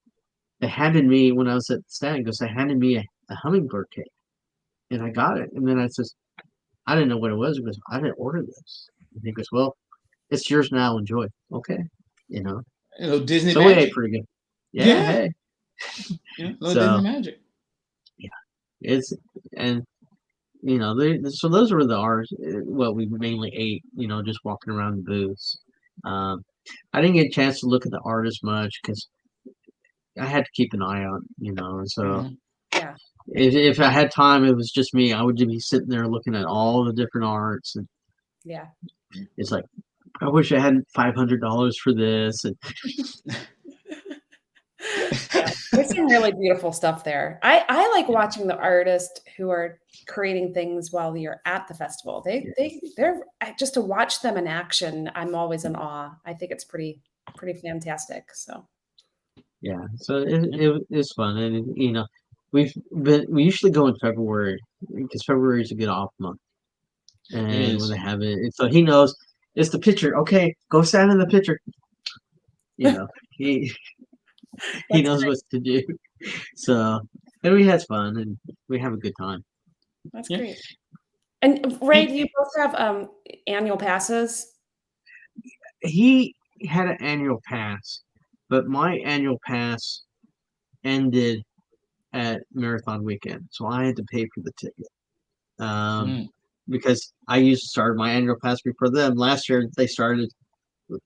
they handed me when I was at the stand. Because they handed me a hummingbird cake, and I got it, and then I says, I didn't know what it was because I didn't order this. And he goes, well, it's yours now. Enjoy. Okay, Disney so magic. we ate pretty good. Yeah. Hey. Disney magic. Yeah, it's and. So those were the ours. What we mainly ate, just walking around the booths. I didn't get a chance to look at the art as much because I had to keep an eye on, So yeah, if I had time, it was just me. I would just be sitting there looking at all the different arts, and yeah, it's like I wish I had $500 for this. And yeah. There's some really beautiful stuff there. I like watching the artists who are creating things while you're at the festival. They're just to watch them in action. I'm always in awe. I think it's pretty fantastic. So yeah, so it's fun, and we usually go in February because February is a good off month, and when they have it, so he knows it's the picture. Okay, go stand in the picture. He knows what to do. So, and we had fun, and we have a good time. That's Yeah. great. And Ray, do you both have annual passes? He had an annual pass, but my annual pass ended at marathon weekend, so I had to pay for the ticket. Mm. Because I used to start my annual pass before them. Last year they started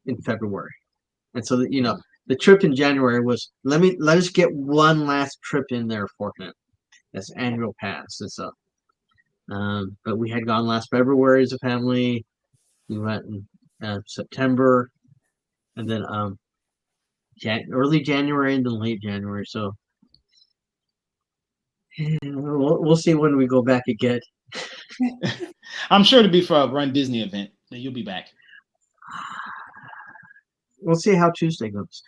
in February, and so the trip in January was let us get one last trip in there for him. That's annual pass, and so but we had gone last February as a family. We went in September, and then early January and then late January. So we'll see when we go back again. I'm sure to be for a Run Disney event. Then you'll be back. We'll see how Tuesday goes.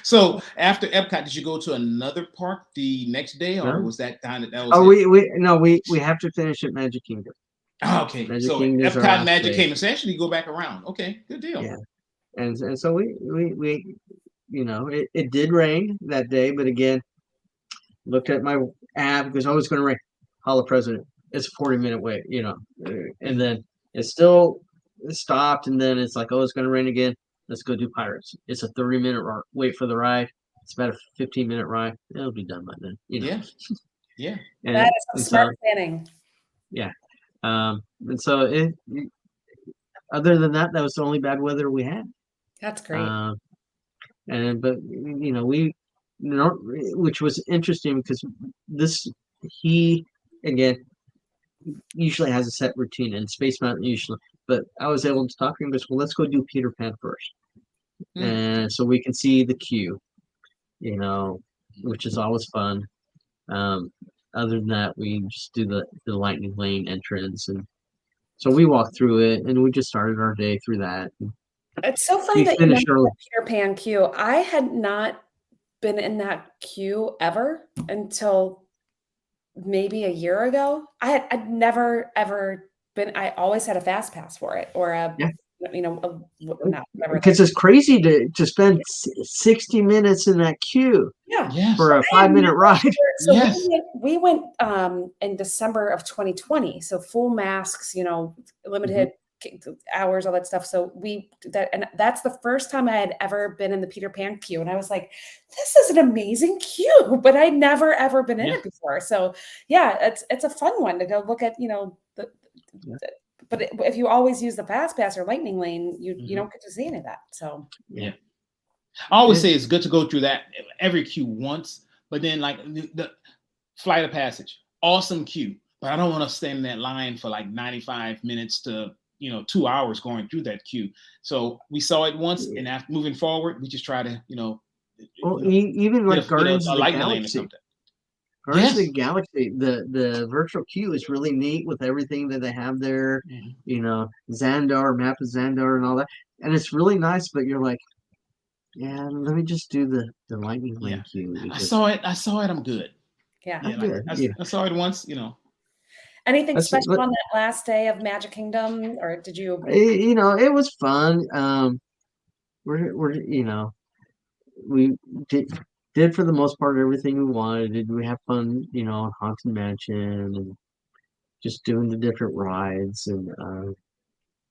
So after Epcot, did you go to another park the next day, or No. was that kind of that was Oh, it? we have to finish at Magic Kingdom. Oh, okay. Magic So Kingdom is our Epcot and last Magic day. Kingdom. So actually go back around. Okay, good deal. Yeah, and so we it did rain that day, but again, looked at my app because I was going to rain. Hall of President. It's a 40-minute wait, and then it still stopped, and then it's like, oh, it's going to rain again. Let's go do Pirates. It's a 30-minute wait for the ride. It's about a 15-minute ride. It'll be done by then, Yeah, yeah. That is some smart planning. Yeah, and so other than that, that was the only bad weather we had. That's great. But which was interesting because he again usually has a set routine, and Space Mountain usually, but I was able to talk to him and goes, well, let's go do Peter Pan first. And so we can see the queue, which is always fun. Other than that, we just do the Lightning Lane entrance, and so we walked through it, and we just started our day through that. It's so funny We that you finished mentioned early. the Peter Pan queue. I had not been in that queue ever until maybe a year ago. I'd never ever been. I always had a fast pass for it, or not whatever. Because it's crazy to spend 60 minutes in that queue Yes. for a 5-minute ride. So Yes. we went in December of 2020. So full masks, limited hours, all that stuff. So and that's the first time I had ever been in the Peter Pan queue. And I was like, this is an amazing queue, but I'd never ever been in it before. So yeah, it's a fun one to go look at, but if you always use the fast pass or lightning lane, you don't get to see any of that. So yeah. I always say it's good to go through that every queue once, but then like the Flight of Passage, awesome queue, but I don't want to stand in that line for like 95 minutes to 2 hours going through that queue. So we saw it once, and after moving forward, we just try to Even like Guardians of the lightning lane or Galaxy. something. Guardians of the Galaxy, the virtual queue is really neat with everything that they have there. Xandar, map of Xandar, and all that, and it's really nice. But you're like, yeah, let me just do the lightning lane queue. I saw it. I'm good. Yeah, I'm good. I saw it once. Anything special on that last day of Magic Kingdom, or did you? It was fun. We did for the most part everything we wanted. Did we have fun? Haunted Mansion and just doing the different rides and.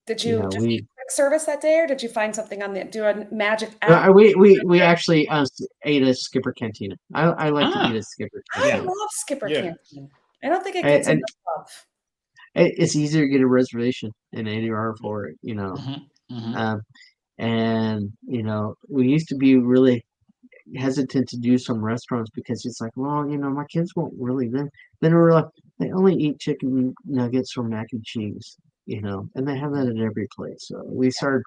Did you just eat quick service that day, or did you find something on do a magic app? We actually ate at Skipper Cantina. I like to eat at Skipper Cantina. I love Skipper Cantina. I don't think it gets enough love. It's easier to get a reservation and ADR for it, and we used to be really hesitant to do some restaurants because it's like, well, my kids won't really. Then we're like, they only eat chicken nuggets or mac and cheese, and they have that at every place. So we started.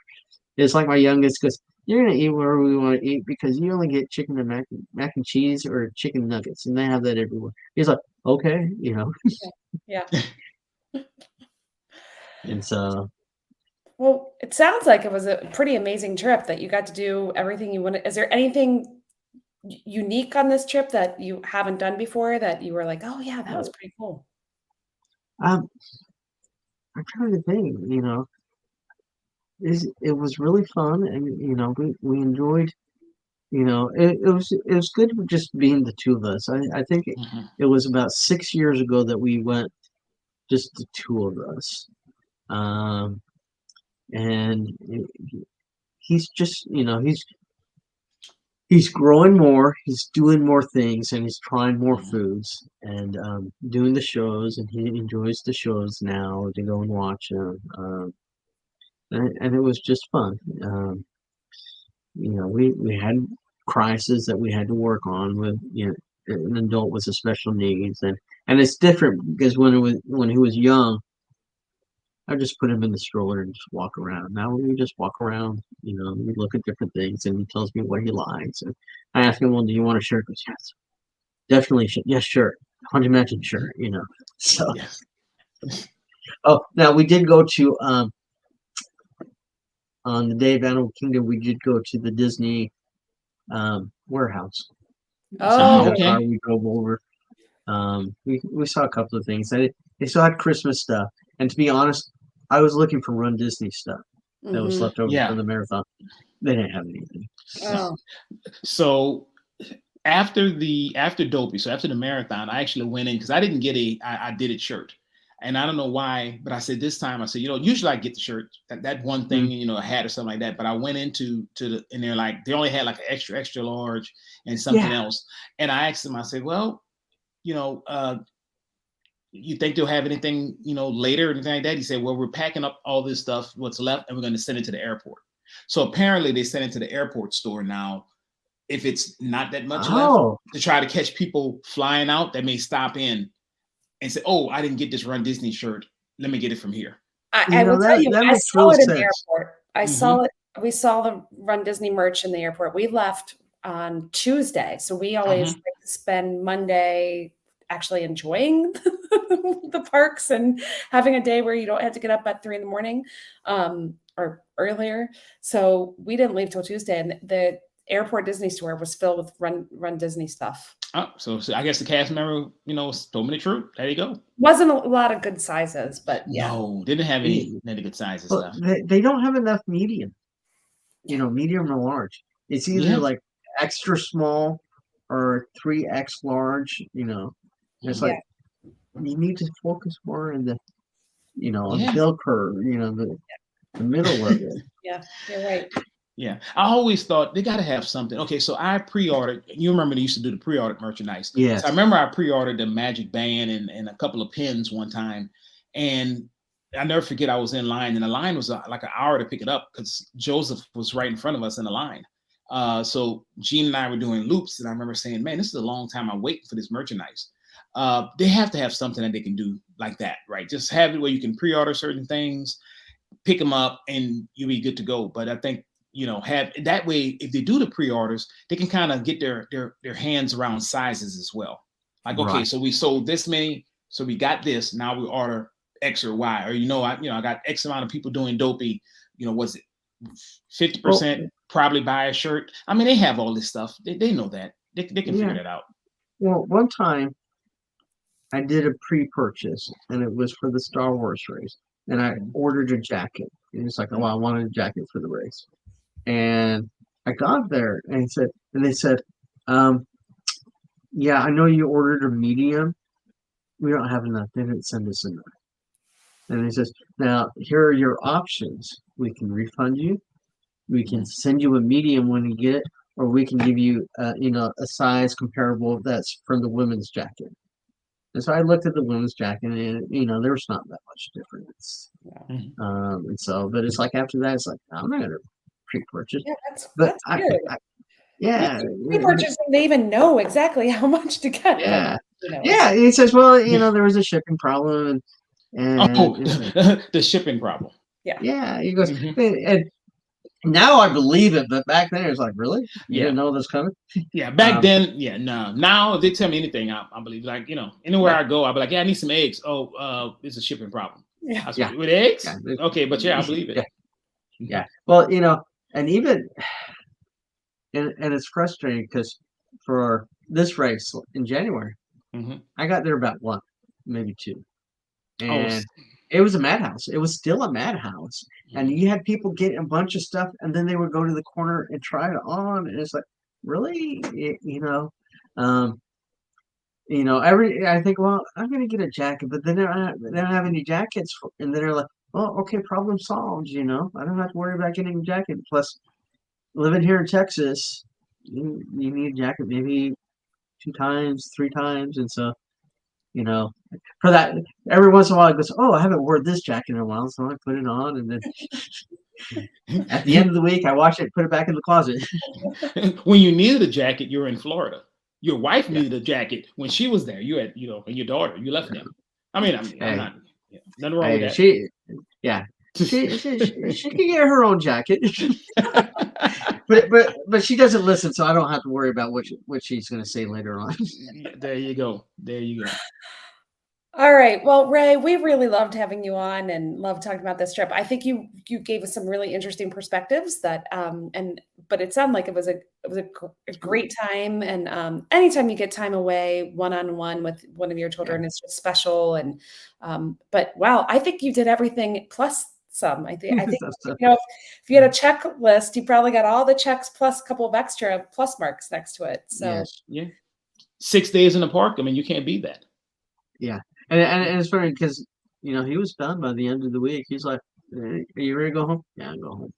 It's like my youngest goes, "You're gonna eat wherever we want to eat because you only get chicken and mac and cheese or chicken nuggets, and they have that everywhere." He's like, "Okay, Yeah. And so, well, it sounds like it was a pretty amazing trip that you got to do everything you wanted. Is there anything unique on this trip that you haven't done before that you were like, oh yeah, that was pretty cool? I'm trying to think. It was really fun, and we enjoyed. it was good just being the two of us. I think Mhm. it was about 6 years ago that we went, just the two of us. Um, and he's just, he's growing more, he's doing more things, and he's trying more Mhm. foods, and doing the shows, and he enjoys the shows now to go and watch them. And it was just fun. We had crises that we had to work on with, an adult with a special needs, and it's different because when he was young, I just put him in the stroller and just walk around. Now we just walk around, we look at different things, and he tells me what he likes. And I ask him, "Well, do you want a shirt?" He goes, "Yes, definitely, yes, shirt, haunted mansion shirt." So, Yes. oh, now we did go to on the day of Animal Kingdom, we did go to the Disney warehouse. So we Oh, had a Okay. car, we drove over. We saw a couple of things. They still had Christmas stuff, and to be honest, I was looking for Run Disney stuff that was hmm left over from Yeah. the marathon. They didn't have anything. So, oh, So after Dopey, so after the marathon, I actually went in because I didn't get I did it shirt. And I don't know why, but I said this time, I said, usually I get the shirt, that one mm, thing, a hat or something like that. But I went into and they're like, they only had like an extra, extra large and something yeah. else. And I asked them, I said, well, you know, uh, you think they'll have anything, later or anything like that? He said, well, we're packing up all this stuff, what's left, and we're going to send it to the airport. So apparently they sent it to the airport store now if it's not that much left Oh, to try to catch people flying out that may stop in and say, "Oh, I didn't get this Run Disney shirt. Let me get it from here." I will tell you, that I makes saw real it in the sense. airport. I Hmm. saw it. We saw the Run Disney merch in the airport. We left on Tuesday, so we always Hmm. like to spend Monday actually enjoying the parks and having a day where you don't have to get up at 3 in the morning, or earlier. So we didn't leave till Tuesday, and the airport Disney store was filled with Run Disney stuff. Oh, so I guess the cast member, told me the truth. There you go. Wasn't a lot of good sizes, but yeah, No, didn't have Y- any good sizes But stuff. they don't have enough medium, medium or large. It's either Yeah. like extra small or 3X large. It's Mhm. like yeah, you need to focus more in the, a Yeah. bell curve, the middle of it. yeah. You're right. Yeah. I always thought they got to have something. Okay, so I pre-ordered. You remember they used to do the pre-ordered merchandise. So I Yes. remember I pre-ordered the Magic Band and a couple of pins one time, and I never forget I was in line, and the line was like an hour to pick it up because Joseph was right in front of us in the line. So Gene and I were doing loops, and I remember saying, "Man, this is a long time I'm waiting for this merchandise." They have to have something that they can do like that, right? Just have it where you can pre-order certain things, pick them up, and you'll be good to go. But I think have that way. If they do the pre-orders, they can kind of get their hands around sizes as well. Like, okay, Right. so we sold this many, so we got this. Now we order X or Y, or I got X amount of people doing Dopey. Was it Well, 50% probably buy a shirt? I mean, they have all this stuff. They know that they can figure yeah. that out. Well, one time I did a pre-purchase, and it was for the Star Wars race, and I Mhm. ordered a jacket. And it's like, oh, Mhm. I wanted a jacket for the race, and I got there, and they said, um, yeah, I know you ordered a medium. We don't have enough. They didn't send us enough. And he says, now here are your options. We can refund you. We can Mhm. send you a medium when you get it, or we can give you, a size comparable that's from the women's jacket. And so I looked at the women's jacket, and there was not that much difference. Mhm. And so, but it's like after that, it's like I'm not gonna pre-purchase. Yeah, that's But that's weird. yeah, Pre-purchasing, they even know exactly how much to get, but yeah, it's yeah. He says, well, there was a shipping problem, and Oh, it's like, the shipping problem. yeah. yeah. He goes, Mhm. and now I believe it, but back then it was like, really, you Yeah. didn't know this coming? Yeah, back then, yeah, no. Now, if they tell me anything, I believe. Like, anywhere Yeah, I go, I'll be like, yeah, I need some eggs. Oh, it's a shipping problem. Yeah. I was yeah, with eggs? yeah, Okay, but yeah, I believe it. yeah, yeah. Well, and even and it's frustrating because for this race in January, Hmm. I got there about one, maybe two, Oh, and it was a madhouse. It was still a madhouse, and mhm. you had people getting a bunch of stuff, and then they would go to the corner and try it on, and it's like, really? I think, well, I'm gonna get a jacket, but then they don't have any jackets, and then they're like, oh, okay, problem solved. I don't have to worry about getting a jacket. Plus, living here in Texas, you need a jacket maybe 2 times, 3 times, and so for that, every once in a while it goes, oh, I haven't worn this jacket in a while, so I put it on, and then at the end of the week, I wash it, put it back in the closet. When you needed a jacket, you're in Florida. Your wife needed a jacket when she was there. You had, and your daughter, you left them. I'm not, nothing wrong with that. She can get her own jacket, but she doesn't listen, so I don't have to worry about what she's going to say later on. There you go. All right. Well, Ray, we really loved having you on and loved talking about this trip. I think you gave us some really interesting perspectives but it sounded like it was a great time. And anytime you get time away one-on-one with one of your children, it's just special. And but wow, I think you did everything plus some. I think if you had a checklist, you probably got all the checks plus a couple of extra plus marks next to it. So yes. Yeah, 6 days in the park. I mean, you can't beat that. Yeah. And it's funny because he was done by the end of the week. He's like, "Are you ready to go home?" Yeah, I'll go home.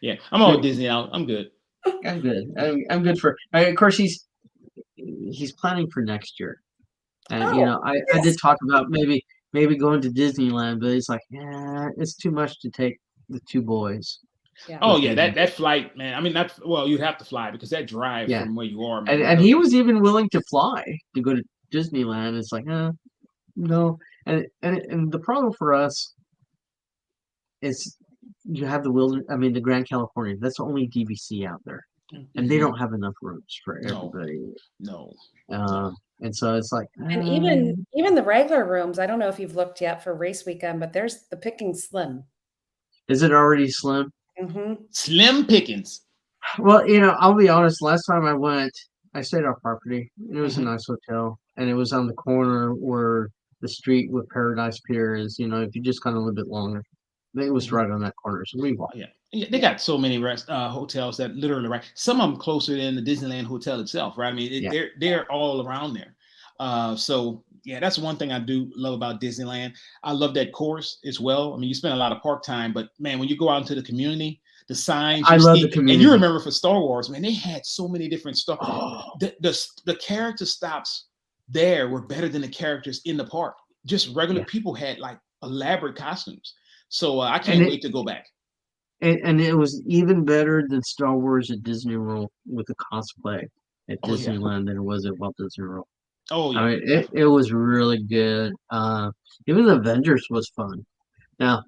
Yeah, I'm all Disney out. I'm good. I'm good. I'm good for. Of course, he's planning for next year, and I did talk about maybe going to Disneyland, but he's like, yeah, it's too much to take the 2 boys. Yeah. Oh yeah, that flight, man. I mean, you'd have to fly because that drive from where you are, man. And he was even willing to fly to go to Disneyland. It's like, no. And the problem for us is you have the Grand California. That's the only DVC out there, and they don't have enough rooms for everybody. No. And so it's like, and even the regular rooms. I don't know if you've looked yet for race weekend, but there's the pickings slim. Is it already slim? Mm-hmm. Slim pickings. Well, I'll be honest. Last time I went, I stayed off property. It was a nice hotel, and it was on the corner where the street with Paradise Pier is. If you just kind of a little bit longer, it was right on that corner. So we walked. Yeah, they got so many hotels that literally right. Some of them closer than the Disneyland hotel itself, right? I mean, they're all around there. So yeah, that's one thing I do love about Disneyland. I love that course as well. I mean, you spend a lot of park time, but man, when you go out into the community, the signs. I love the community. And you remember for Star Wars, man, they had so many different stuff. The character stops there were better than the characters in the park. Just regular people had like elaborate costumes. So I can't wait to go back. And it was even better than Star Wars at Disney World with the cosplay at Disneyland than it was at Walt Disney World. Oh yeah. I mean, it was really good. Even the Avengers was fun. Now,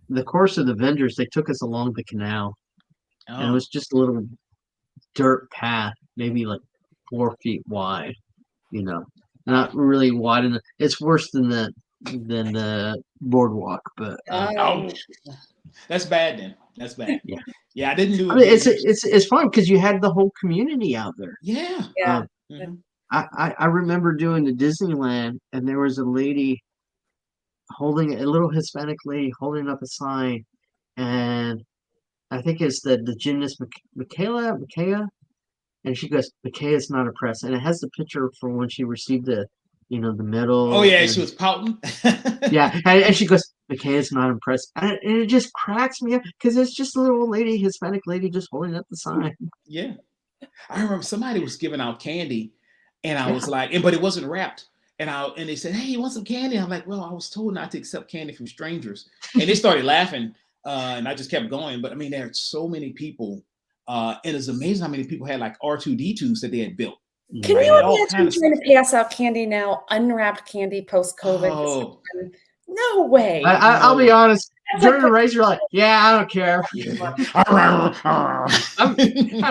the course of the Avengers, they took us along the canal. And it was just a little dirt path, maybe like 4 feet wide, not really wide enough. It's worse than the boardwalk, but that's bad then. That's bad. Yeah, I didn't do it. I mean, it's fun because you had the whole community out there. Yeah. I remember doing the Disneyland, and there was a lady holding a little Hispanic lady holding up a sign, and I think it's the gymnast Michaela, and she goes, "Michaela's not impressed," and it has the picture from when she received the medal. Oh yeah, she was pouting. Yeah, and she goes, "Michaela's not impressed," and it just cracks me up because it's just a little old lady, Hispanic lady, just holding up the sign. Yeah, I remember somebody was giving out candy, and I was like, but it wasn't wrapped. And they said, "Hey, you want some candy?" I'm like, "Well, I was told not to accept candy from strangers," and they started laughing. And I just kept going. But I mean, there are so many people. And it's amazing how many people had like R2D2s that they had built. Can you imagine trying to pass out candy now, unwrapped candy post-COVID? Oh. No way. I'll be honest. During the race, you're like, yeah, I don't care. I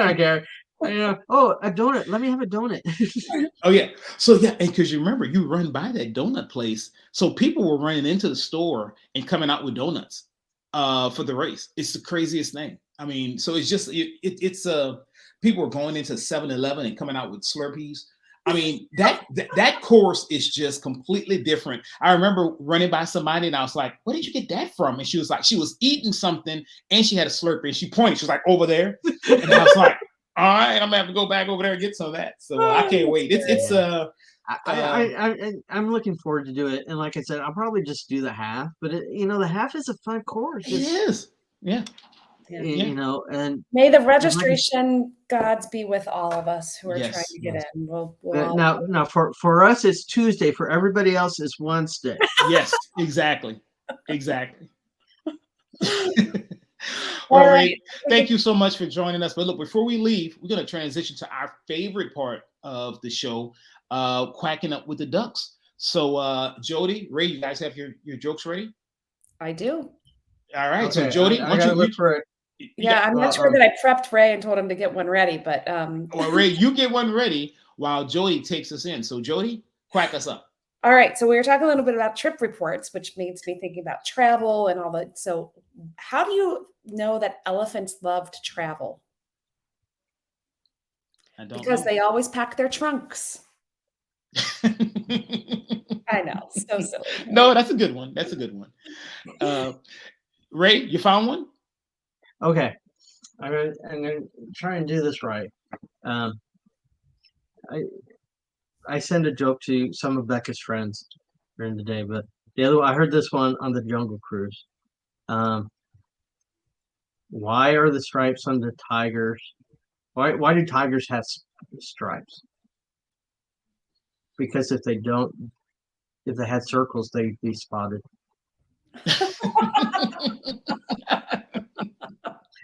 don't care. A donut. Let me have a donut. Oh yeah. So yeah, and because you remember, you run by that donut place, so people were running into the store and coming out with donuts for the race. It's the craziest thing. I mean, so it's just it's people were going into 7-Eleven and coming out with Slurpees. I mean, that course is just completely different. I remember running by somebody and I was like, "Where did you get that from?" And she was like, she was eating something and she had a Slurpee and she pointed. She was like, "Over there." And I was like, All right, I'm gonna have to go back over there and get some of that. So I can't wait. I'm looking forward to do it. And like I said, I'll probably just do the half, but the half is a fun course. It is. Yeah. And may the registration gods be with all of us who are trying to get in. We'll now for us it's Tuesday. For everybody else it's Wednesday. Yes, exactly. All Well, right. Ray, thank you so much for joining us. But look, before we leave, we're going to transition to our favorite part of the show, quacking up with the ducks. So, Jody, Ray, you guys have your jokes ready? I do. All right. Okay, So, Jody, I gotta look for it. Yeah, I'm not sure that I prepped Ray and told him to get one ready, but well, Ray, you get one ready while Jody takes us in. So, Jody, quack us up. All right, so we were talking a little bit about trip reports, which makes me thinking about travel and all that. So how do you know that elephants love to travel? I don't because know. they always pack their trunks. I know, so silly. No, that's a good one. Ray, you found one? Okay. I'm gonna try and do this right. I send a joke to some of Becca's friends during the day, but the other one, I heard this one on the Jungle Cruise. Why are the stripes on the tigers? Why do tigers have stripes? Because if they had circles, they'd be spotted.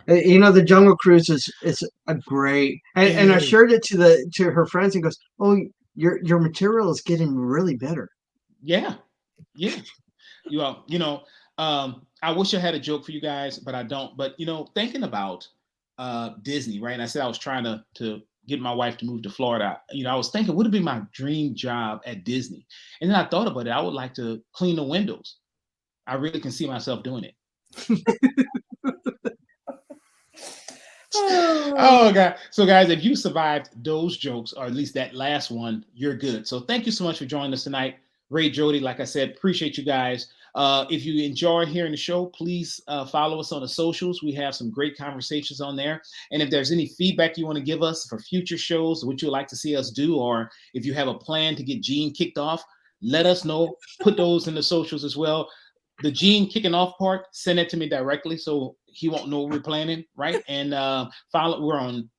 The Jungle Cruise is a great, and I shared it to her friends and goes, oh, your material is getting really better. Yeah. I wish I had a joke for you guys, but I don't. But thinking about Disney, right? And I said I was trying to get my wife to move to Florida. I was thinking, would it be my dream job at Disney? And then I thought about it. I would like to clean the windows. I really can see myself doing it. Oh God. So guys, if you survived those jokes, or at least that last one, you're good. So thank you so much for joining us tonight. Ray, Jody, like I said, appreciate you guys. If you enjoy hearing the show, please follow us on the socials. We have some great conversations on there. And if there's any feedback you want to give us for future shows, what you'd like to see us do, or if you have a plan to get Gene kicked off, let us know. Put those in the socials as well. The Gene kicking off part, send it to me directly so he won't know we're planning, right? And follow. We're on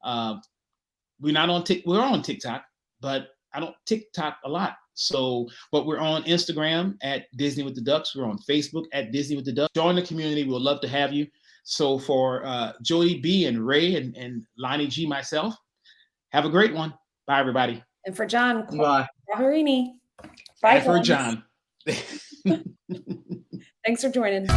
TikTok, but I don't TikTok a lot. So, but we're on Instagram at Disney with the Ducks. We're on Facebook at Disney with the Ducks. Join the community. We'd love to have you. So for Jody B and Ray and Lonnie G, myself, have a great one. Bye, everybody. And for John, bye. Bye for John. Thanks for joining.